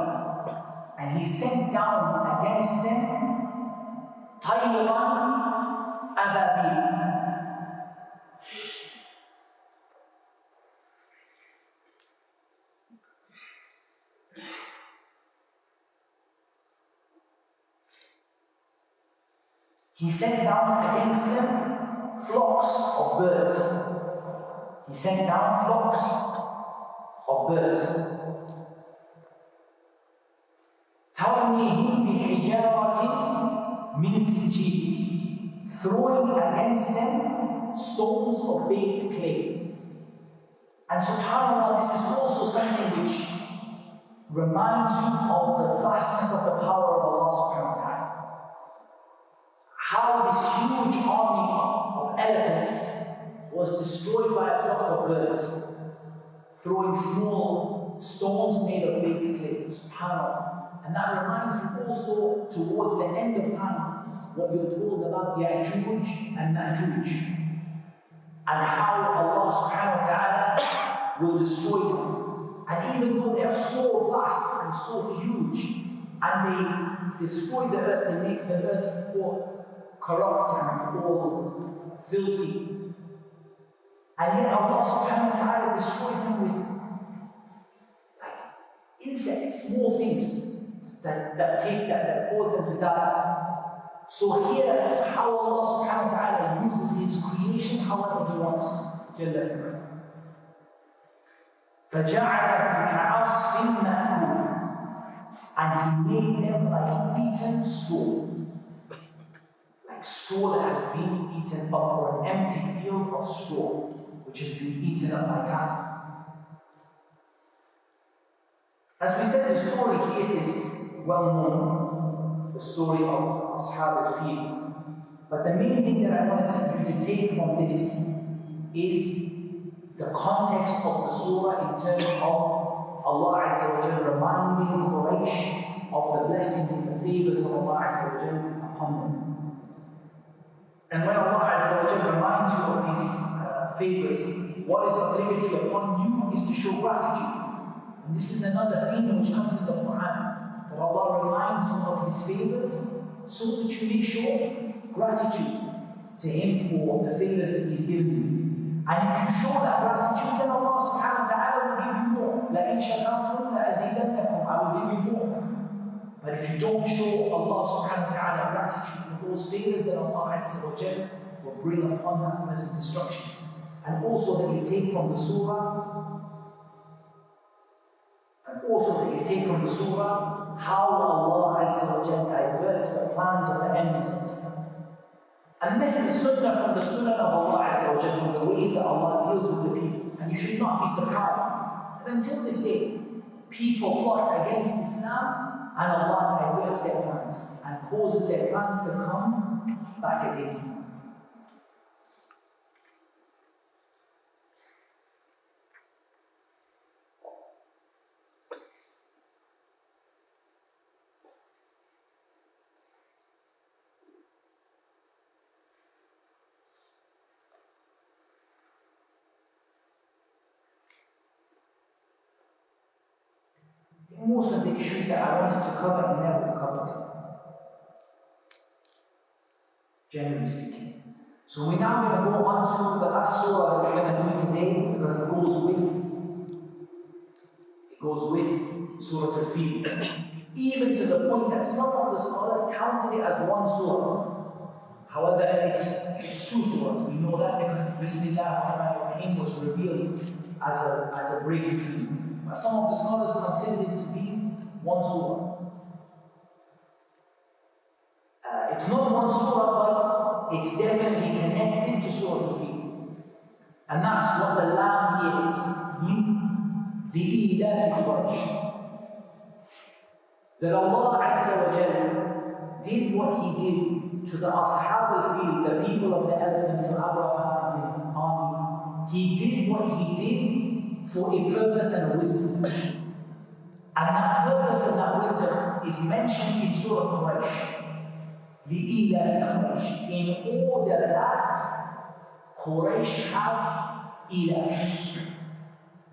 and He sent down against them طَيْرًا أَبَابِيلَ. He sent down against them flocks of birds. He sent down flocks of birds. تَرْمِيهِمْ بِحِجَارَةٍ مِّن سِجِّيلٍ, throwing against them stones of baked clay. And subhanAllah, this is also something which reminds you of the vastness of the power of Allah subhanahu wa ta'ala. How this huge army of elephants was destroyed by a flock of birds, throwing small stones made of baked clay. SubhanAllah. And that reminds you also, towards the end of time, what you're told about Ya'juj and Ma'juj, and how Allah subhanahu wa ta'ala will destroy them. And even though they are so vast and so huge, and they destroy the earth and make the earth all corrupt and all filthy, and yet Allah subhanahu wa ta'ala destroys them with insects, small things that cause them to die. So here, how Allah subhanahu wa ta'ala uses His creation however He wants. Jalla fi'ala. فَجَعَلَهُمْ كَعَصْفٍ مَأْكُولٍ, and He made them like eaten straw. Like straw that has been eaten up, or an empty field of straw which has been eaten up by cattle. As we said, the story here is well known, the story of Ashab al-Fil. But the main thing that I wanted you to take from this is the context of the surah in terms of Allah Azza wa Jalla reminding Quraysh of the blessings and the favors of Allah Azza wa Jalla upon them. And when Allah Azza wa Jalla reminds you of these favors, what is obligatory upon you is to show gratitude. And this is another theme which comes in the Quran, that Allah reminds you of His favors so that you may show gratitude to Him for the favors that He's given you. And if you show that gratitude, then Allah subhanahu wa ta'ala will give you more. لَإِنْ شَكَرْتُمْ لَأَزِيدَنَّكُمْ, I will give you more. But if you don't show Allah subhanahu wa ta'ala gratitude for those favors, then Allah Azza wa Jalla will bring upon that person destruction. And also that you take from the surah, how Allah Azza wa Jalla diverts the plans of the enemies of Islam. And this is a sunnah from the sunnah of Allah Azza wa Jalla, from the ways that Allah deals with the people. And you should not be surprised that until this day, people plot against Islam and Allah diverts their plans and causes their plans to come back against them. Most of the issues that I wanted to cover in there we've covered, generally speaking. So we're now going to go on to the last surah that we're going to do today, because it goes with Surah Al-Fil. Even to the point that some of the scholars counted it as one surah. However, it's two surahs. We know that because Bismillah ar-Rahman ar-Rahim was revealed as a break between. But some of the scholars consider it to be one surah. It's not one surah, but it's definitely connected to Surah Al-Fil. And that's what the lamb here is. لِإِيلَافِ قُرَيْشٍ. That Allah Azza wa Jalla did what he did to the Ashab al-Fil, the people of the elephant, to Abraham and his army, he did what he did for a purpose and a wisdom. And that purpose and that wisdom is mentioned in Surah Quraysh. لِإِلَافِ Quraysh. In order that Quraysh have ilaf.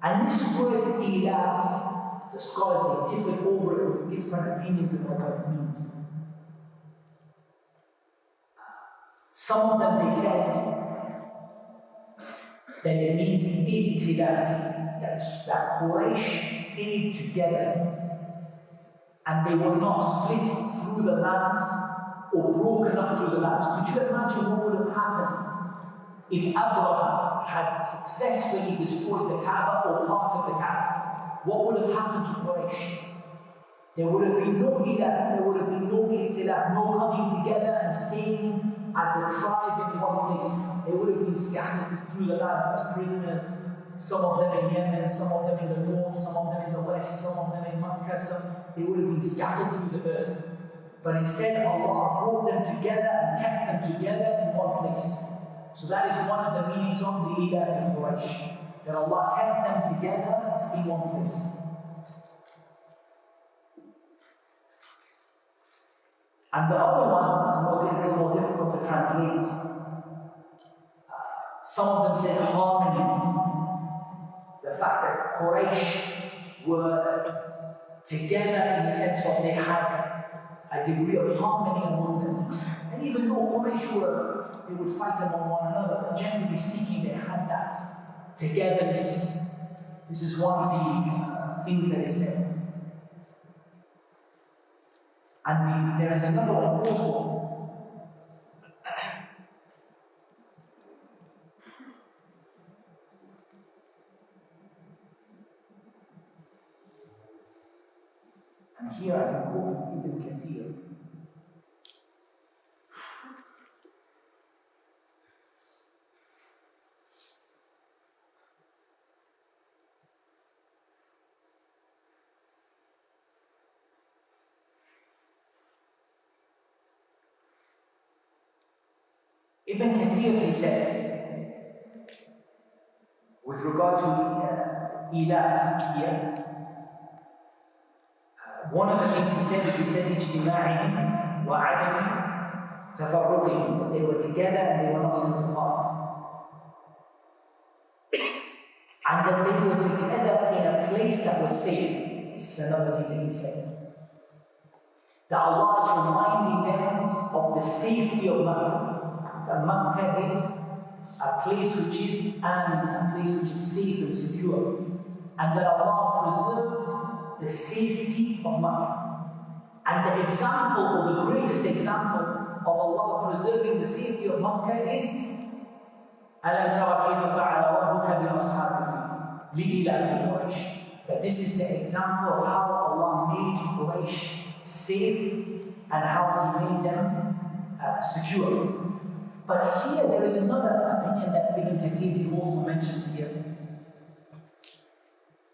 And this word ilaf, the scholars, they differed over it with different opinions about what it means. Some of them, they said that it means i'tilaf, that Quraysh stayed together and they were not split through the lands or broken up through the lands. Could you imagine what would have happened if Abraham had successfully destroyed the Kaaba or part of the Kaaba? What would have happened to Quraysh? There would have been no ilaf, there would have been no i'tilaf, no coming together and staying as a tribe in one place. They would have been scattered through the lands as prisoners, some of them in Yemen, some of them in the north, some of them in the west, some of them in Makkah, they would have been scattered through the earth. But instead, Allah brought them together and kept them together in one place. So that is one of the meanings of the ilaf in Quraysh, that Allah kept them together in one place. And the other one is more difficult to translate. Some of them say harmony. The fact that Quraysh were together in the sense of they had a degree of harmony among them. And even though Quraysh they would fight among one another, but generally speaking, they had that togetherness. This is one of the things that is said. And there is another one also. And here I can quote from Ibn Kathir. Ibn Kathir, he said, with regard to ilaf here, one of the things he said is, he said, اجتماعهم وعدم تفرقهم, that they were together and they were not split apart. And that they were together in a place that was safe. This is another thing that he said. That Allah is reminding them of the safety of Makkah. That Makkah is a place which is a place which is safe and secure, and that Allah preserved the safety of Makkah. And the example, or the greatest example of Allah preserving the safety of Makkah is أَلَمْ تَرَ كَيْفَ فَعَلَ رَبُّكَ بِأَصْحَابِ الْفِيلِ لِإِلَافِ قُرَيْشٍ. That this is the example of how Allah made Quraysh safe and how He made them secure. But here there is another opinion that Ibn Kathir also mentions here,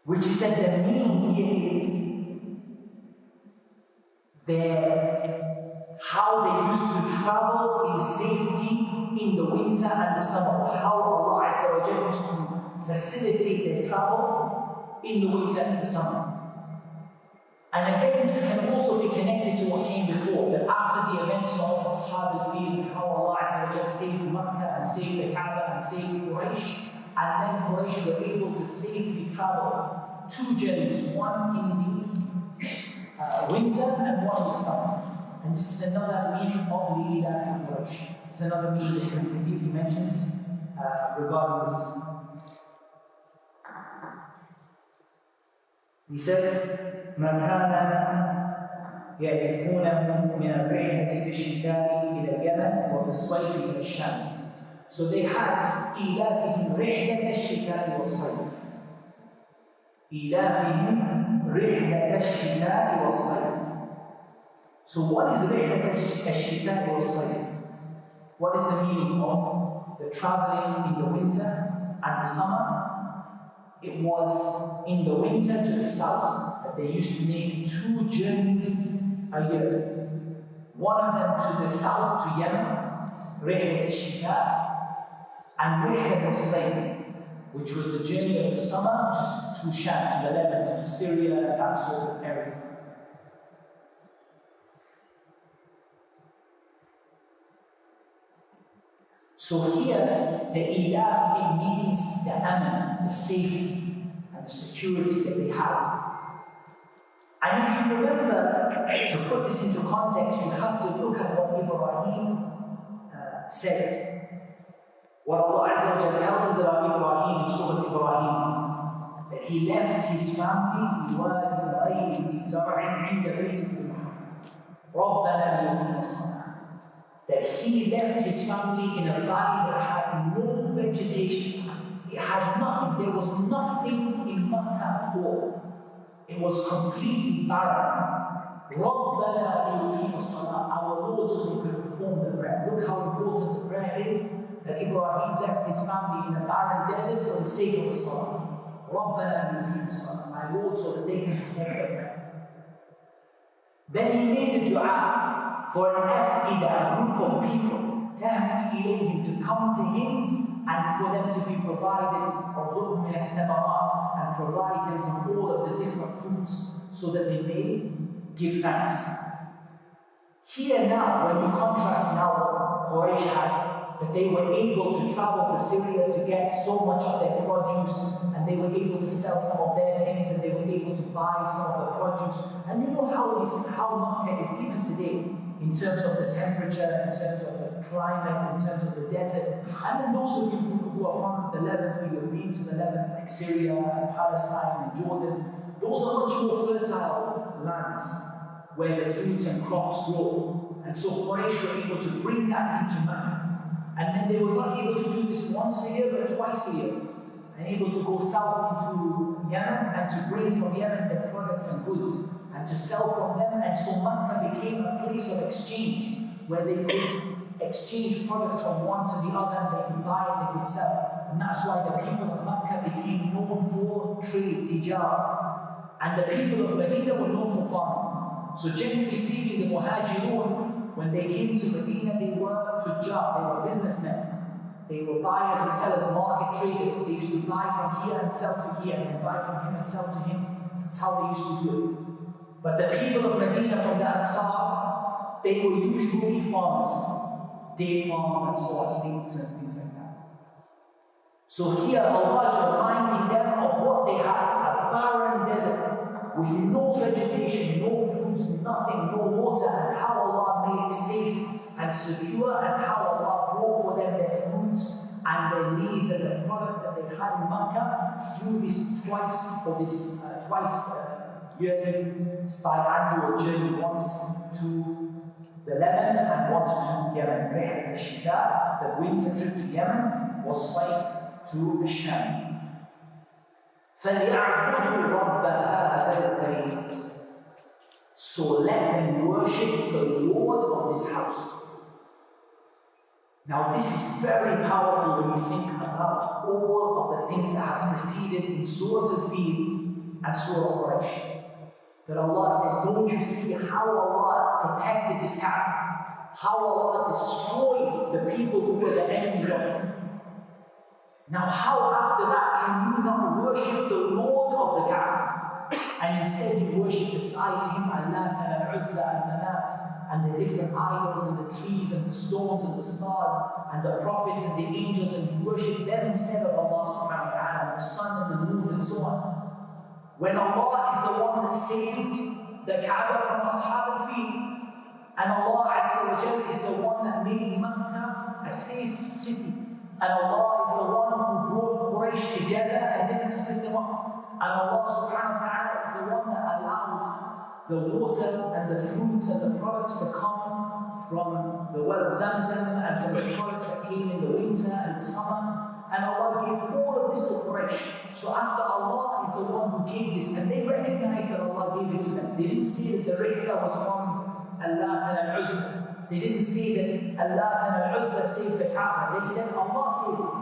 which is that the meaning here is how they used to travel in safety in the winter and the summer, how Allah Azza wa Jalla used to facilitate their travel in the winter and the summer. And again, this can also be connected to what came before, that after the events of Ashab al-Fil, how Allah Azza wa Jalla saved Makkah and saved the Kaaba and saved Quraysh, and then Quraysh were able to safely travel two journeys, one in the winter and one in the summer. And this is another meaning of the ilaf in Quraysh. It's another meaning that Ibn Kathir mentions regarding this. He said, ما كان يعرفونه من الرحلة في الشتاء إلى اليمن وفي الصيف إلى الشام. So they had إيلافهم رحلة الشتاء والصيف. إيلافهم رحلة الشتاء والصيف. So what is رحلة الشتاء والصيف? What is the meaning of the traveling in the winter and the summer? It was in the winter to the south that they used to make two journeys a year. One of them to the south to Yemen, رحلة الشتاء, and رحلة الصيف, which was the journey of the summer to Sham, to the Levant, to Syria, and that sort of area. So here, the ilaf, it means the aman, the safety and the security that they had. And if you remember, to put this into context, you have to look at what Ibrahim said. What Allah Azza wa Jalla tells us about Ibrahim in Surah Ibrahim, that he left his family بِوَادٍ غَيْرِ ذِي زَرْعٍ عِنْدَ بَيْتِكَ الْمُحَرَّمِ رَبَّنَا لِيُقِيمَ الصَّلَاةَ. That he left his family in a valley that had no vegetation. It had nothing. There was nothing in Makkah at all. It was completely barren. رَبَّنَا لِيُقِيمَ الصَّلَاةَ. Our Lord, so he could perform the prayer. Look how important the prayer is. That Ibrahim left his family in a barren desert for the sake of the Salah. رَبَّنَا لِيُقِيمَ الصَّلَاةَ. My Lord, so that they can perform the prayer. Then he made a dua for an afida, a group of people, تَهْوِي إِلَيْهِمْ, to come to him and for them to be provided وَرْزُقْهُم مِّنَ الثَّمَرَاتِ, and provide them from all of the different fruits so that they may give thanks. Here now, when you contrast now what Quraysh had, that they were able to travel to Syria to get so much of their produce, and they were able to sell some of their things, and they were able to buy some of the produce. And you know how Makkah is even today, in terms of the temperature, in terms of the climate, in terms of the desert. And then those of you who are from the Levant, who have been to the Levant, like Syria, and Palestine, and Jordan, those are much more fertile lands where the fruits and crops grow. And so Quraysh were able to bring that into Makkah. And then they were not able to do this once a year, but twice a year. And able to go south into Yemen and to bring from Yemen their products and goods and to sell from them. And so Makkah became a place of exchange where they could exchange products from one to the other, and they could buy and they could sell. And that's why the people of Makkah became known for trade, tijar. And the people of Medina were known for farming. So generally speaking, the Muhajirun, when they came to Medina, they were tujjar, they were businessmen. They were buyers and sellers, market traders. They used to buy from here and sell to here, and then buy from him and sell to him. That's how they used to do it. But the people of Medina from the Ansar, they were usually farmers. They farm and so on, dates and things like that. So here Allah is reminding them of what they had, a barren desert with no vegetation, no fruits, nothing, no water, and how Allah made it safe and secure, and how Allah brought for them their fruits and their needs and the products that they had in Makkah through this twice yearly biannual journey, once to the Levant and once to Yemen. رحلة الشتاء, the winter trip to Yemen, was صيف to Sham. فَلْيَعْبُدُوا رَبَّ هَذَا الْبَيْتِ. So let them worship the Lord of this house. Now this is very powerful when you think about all of the things that have preceded in Surah Al-Fil and Surah Quraysh. That Allah says, don't you see how Allah protected this Kaaba? How Allah destroyed the people who were the enemies of it. Now how after that can you not worship the Lord of the Kaaba? And instead you worship besides him Allat and Al-Uzza and Manat and the different idols and the trees and the stones and the stars and the prophets and the angels, and you worship them instead of Allah subhanahu wa ta'ala, and the sun and the moon and so on. When Allah is the one that saved the Kaaba from Ashab al-Fil, and Allah Azza wa Jalla is the one that made Makkah a safe city, and Allah is the one who brought Quraysh together and didn't split them up, and Allah subhanahu wa ta'ala is the one that allowed the water and the fruits and the products to come from the well of Zamzam and from the products that came in the winter and the summer. And Allah gave all of this to Quraysh. So after Allah is the one who gave this, and they recognized that Allah gave it to them. They didn't say that the Rihla was from Allat and Al-Uzza. They didn't say that Allat and Al-Uzza saved the Kaaba. They said Allah saved it.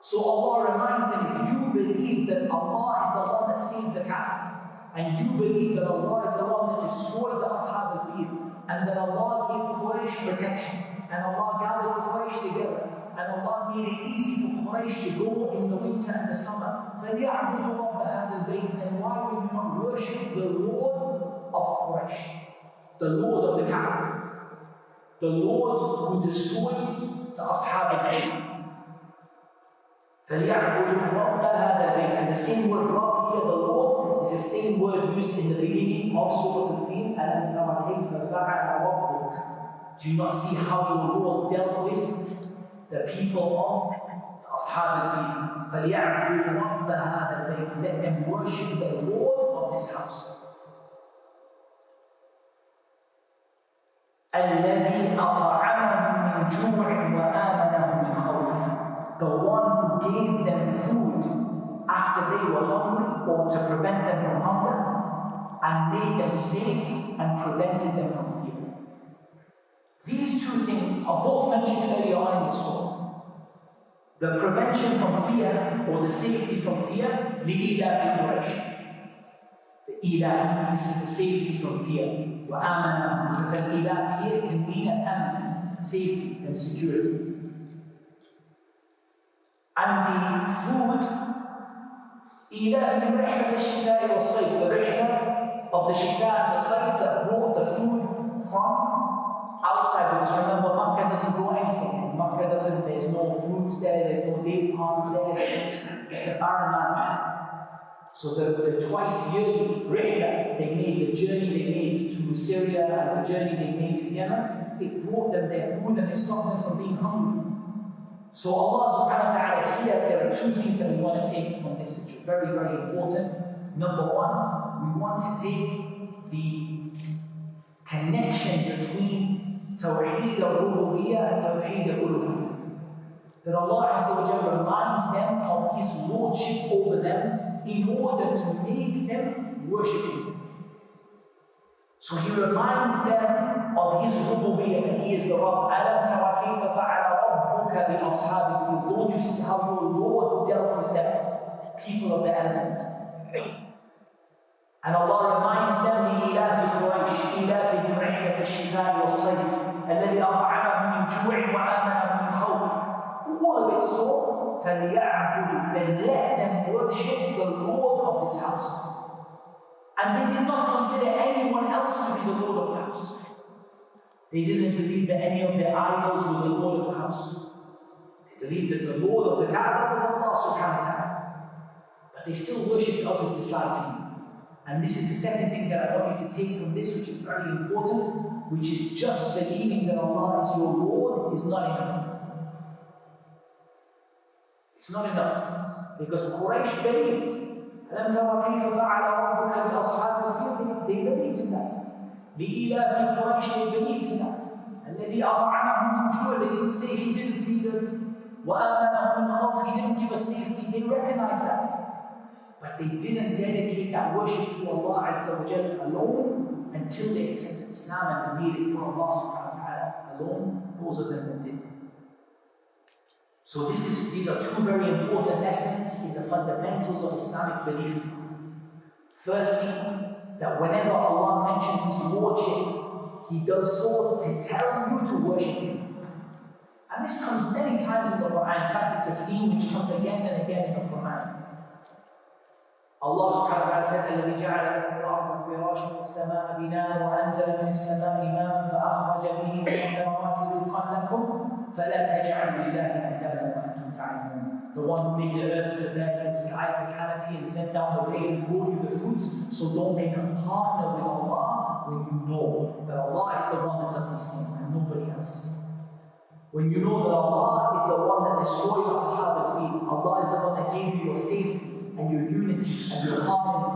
So Allah reminds them, if you believe that Allah is the one that saved the Kaaba, and you believe that Allah is the one that destroyed the Ashab al-Fil, and that Allah Quraysh protection. And Allah gathered Quraysh together. And Allah made it easy for Quraysh to go in the winter and the summer. فَلْيَعْبُدُوا رَبَّ هَذَا الْبَيْتِ. Then why will you not worship the Lord of Quraysh? The Lord of the Kaaba. The Lord who destroyed the Ashab al-Fil. فَلْيَعْبُدُوا رَبَّ هَذَا الْبَيْتِ. And the same word Rabb here, the Lord, is the same word used in the beginning of Surah Al-Fil. أَلَمْ تَرَ كَيْفَ فَعَلَ رَبُّكَ. Do you not see how your Lord dealt with the people of Ashab al-Fil? فَلْيَعْبُدُوا رَبَّ هَذَا الْبَيْتِ. Let them worship the Lord of this house. الَّذِي أَطْعَمَهُم مِّن جُوعٍ وَآمَنَهُم مِّنْ خَوْفٍ. The one who gave them food after they were hungry, or to prevent them from hunger, and made them safe and prevented them from fear. These two things are both mentioned earlier on in the surah. The prevention from fear, or the safety from fear, لِإِلَافِ قُرَيْشٍ. The ilaf, this is the safety from fear. وَآمَنَ, because an ilaf here can mean an aman, safety and security. And the food, إِلَافِ رِحْلَةَ الشِّتَاءِ وَالصَّيْفِ, the rihla of the shita and the sayf that brought the food from outside. Because remember, Makkah doesn't grow anything. Makkah doesn't, there's no fruits there, there's no date palms there, it's a barren land. So the twice yearly rihla they made, the journey they made to Syria and the journey they made to Yemen, it brought them their food and it stopped them from being hungry. So Allah subhanahu wa ta'ala here, there are two things that we want to take from this, which are very, very important. Number one, we want to take the connection between Tawheed al-Rububiyyah and Tawheed al-Uluhiyyah. That Allah Azza wa Jalla reminds them of His lordship over them in order to make them worship Him. So He reminds them of His Rububiyyah, that He is the Rabb. أَلَمْ تَرَ كَيْفَ فَعَلَ رَبُّكَ بِأَصْحَابِ الْفِيلِ. Don't you see how your Lord dealt with them, people of the elephant? And Allah reminds them, لِإِلَافِ قُرَيْشٍ إِلَافِهِمْ رِحْلَةَ الشِّتَاءِ وَالصَّيْفِ الَّذِي أَطْعَمَهُم مِّن جُوعٍ وَآمَنَهُم مِّن خَوْفٍ. All of it so, فَلْيَعْبُدُوا. Then let them worship the Lord of this house. And they did not consider anyone else to be the Lord of the house. They didn't believe that any of their idols were the Lord of the house. They believed that the Lord of the Kaaba was Allah subhanahu wa ta'ala. But they still worshipped others besides Him. And this is the second thing that I want you to take from this, which is very important, which is just believing that Allah is your Lord is not enough. It's not enough. Because Quraysh believed. أَلَمْ تَرَ كَيْفَ فَعَلَ رَبُّكَ بِأَصْحَابِ الْفِيلِ. They believed in that. لِإِلَافِ قُرَيْشٍ, they believed in that. الَّذِي أَطْعَمَهُم مِّن جُوعٍ. They didn't say He didn't feed us. وَآمَنَهُم مِّن خَوْفٍ. He didn't give us safety. They recognized that. But they didn't dedicate that worship to Allah Azza wa Jalla alone until they accepted Islam and made it for Allah subhanahu wa ta'ala alone. Those of them that did. So these are two very important lessons in the fundamentals of Islamic belief. Firstly, that whenever Allah mentions His lordship, He does so to tell you to worship Him. And this comes many times in the Quran. In fact, it's a theme which comes again and again in the Quran. Allah subhanahu wa ta'ala said, الَّذِي جَعَلَ لَكُمُ الْأَرْضَ فِرَاشًا وَالسَّمَاءَ بِنَاءً وَأَنزَلَ مِنَ السَّمَاءِ مَاءً فَأَخْرَجَ بِهِ مِنَ الثَّمَرَاتِ رِزْقًا لَكُمْ فَلَا تَجْعَلُوا لِلَّهِ أَندَادًا وَأَنْتُمْ تَعْلَمُونَ. The one who made the earth as a bed and the skies a canopy and sent down the rain and brought you the fruits, so don't make a partner with Allah when you know that Allah is the one that does these things and nobody else. When you know that Allah is the one that destroyed Ashab al-Fil, Allah is the one that gave you your safety and your unity and your harmony.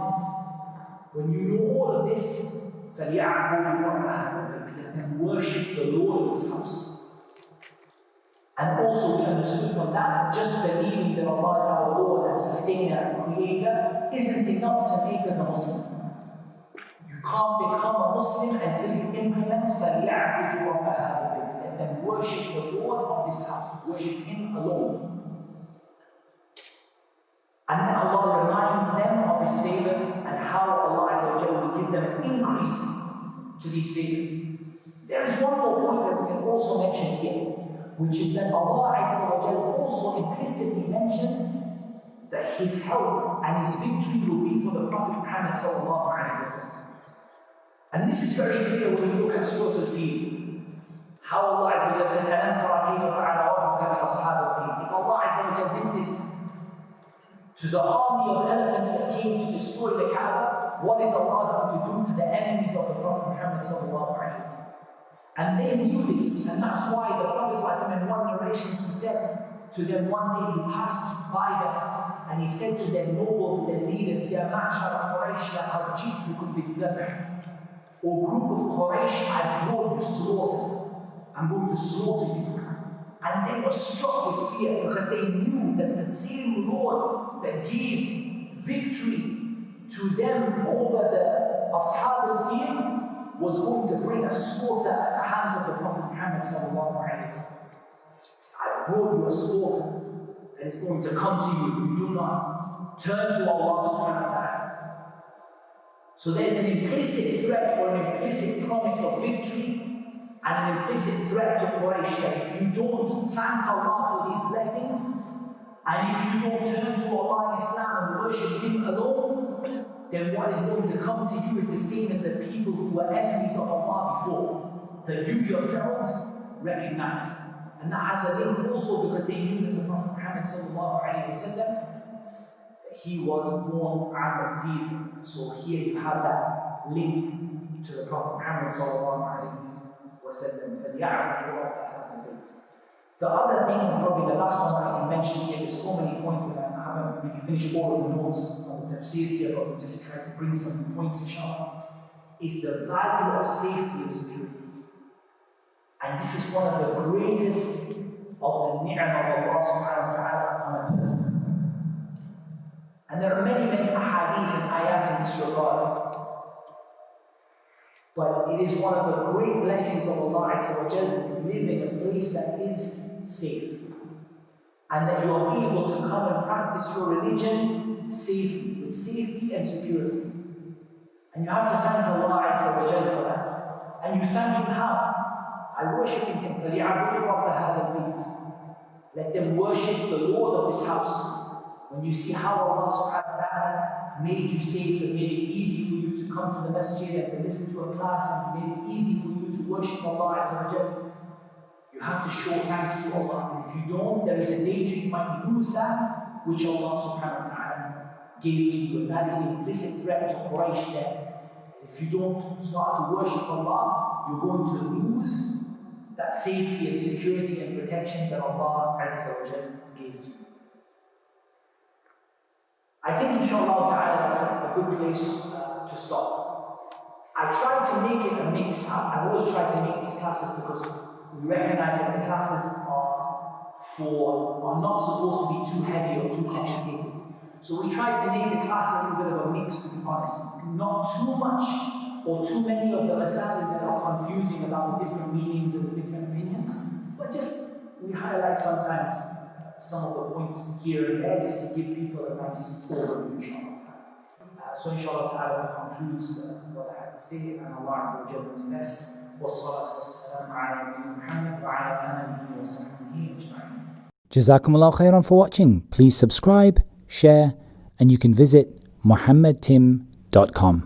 When you know all of this, فَلْيَعْبُدُوا رَبَّ هَذَا الْبَيْتِ. Let them worship the Lord of this house. And also we understood from that, just believing that Allah is our Lord and sustainer and creator isn't enough to make us a Muslim. You can't become a Muslim until you implement فَلْيَعْبُدُوا رَبَّ هَذَا الْبَيْتِ. Let them worship the Lord of this house, worship Him alone. And then Allah reminds them of His favors and how Allah Azza wa Jalla will give them an increase to these favors. There is one more point that we can also mention here, which is that Allah Azza wa Jalla also implicitly mentions that His help and His victory will be for the Prophet Muhammad sallallahu alaihi wasallam. And this is very clear when you look at Surah Al-Fil. How Allah Azza wa Jalla said, أَلَمْ تَرَ كَيْفَ فَعَلَ رَبُّكَ بِأَصْحَابِ الْفِيلِ. If Allah Azza wa Jalla did this to the army of elephants that came to destroy the Kaaba, what is Allah going to do to the enemies of the Prophet Muhammad sallallahu alaihi wasallam? And they knew this, and that's why the Prophet ﷺ, in one narration, he said to them one day, he passed by them, and he said to their nobles and their leaders, Ya ma'shara Quraysh, laqad ji'tukum bil-dhabh. O group of Quraysh, I brought you slaughter. I'm going to slaughter you. And they were struck with fear because they knew that the same Lord that gave victory to them over the Ashab al-Fil was going to bring a slaughter at the hands of the Prophet Muhammad sallallahu alaihi wasallam. I brought you a slaughter that is going to come to you if you do not turn to Allah subhanahu wa ta'ala. So there's an implicit threat or an implicit promise of victory and an implicit threat to Quraysh that if you don't thank Allah for these blessings and if you don't turn to Allah in Islam and worship Him alone, then what is going to come to you is the same as the people who were enemies of Allah before, that you yourselves recognize. And that has a link also because they knew that the Prophet Muhammad sallallahu alaihi wasallam, that he was born Amr Fil. So here you have that link to the Prophet Muhammad sallallahu alaihi wasallam. The other thing, and probably the last one I can mention here, there's so many points and I haven't really finished all of the notes on the Tafseer here, but we'll just try to bring some points inshallah, is the value of safety and security. And this is one of the greatest of the ni'am of Allah subhanahu wa ta'ala upon a person. And there are many ahadith and ayat in this regard. But it is one of the great blessings of Allah Azza wa Jalla to live in a place that is safe. And that you are able to come and practice your religion safely, with safety and security. And you have to thank Allah Azza wa Jalla for that. And you thank Him how? By worshiping Him. فَلْيَعْبُدُوا رَبَّ هَذَا الْبَيْتِ. Let them worship the Lord of this house. When you see how Allah subhanahu wa ta'ala made you safe and made it easy for you to come to the masjid and to listen to a class and made it easy for you to worship Allah Azza wa Jalla, you have to show thanks to Allah. And if you don't, there is a danger you might lose that which Allah subhanahu wa ta'ala gave to you. And that is the implicit threat to Quraysh there. If you don't start to worship Allah, you're going to lose that safety and security and protection that Allah Azza wa Jalla gave to you. I think inshallah ta'ala that's a good place to stop. I try to make it a mix. I always try to make these classes because we recognize that the classes are not supposed to be too heavy or too complicated. So we try to make the class a little bit of a mix, to be honest. Not too much or too many of the masail that are confusing about the different meanings and the different opinions, but just we highlight sometimes some of the points here and there just to give people a nice overview, inshallah. So inshallah ta'ala that concludes what I had to say, and Allah Azza wa Jalla is best. Wassalatu wassalamu ala nabiyyina Muhammad wa ala alihi wa sahbihi ajma'in. Jazakumullah khairan for watching. Please subscribe, share, and you can visit muhammadtim.com.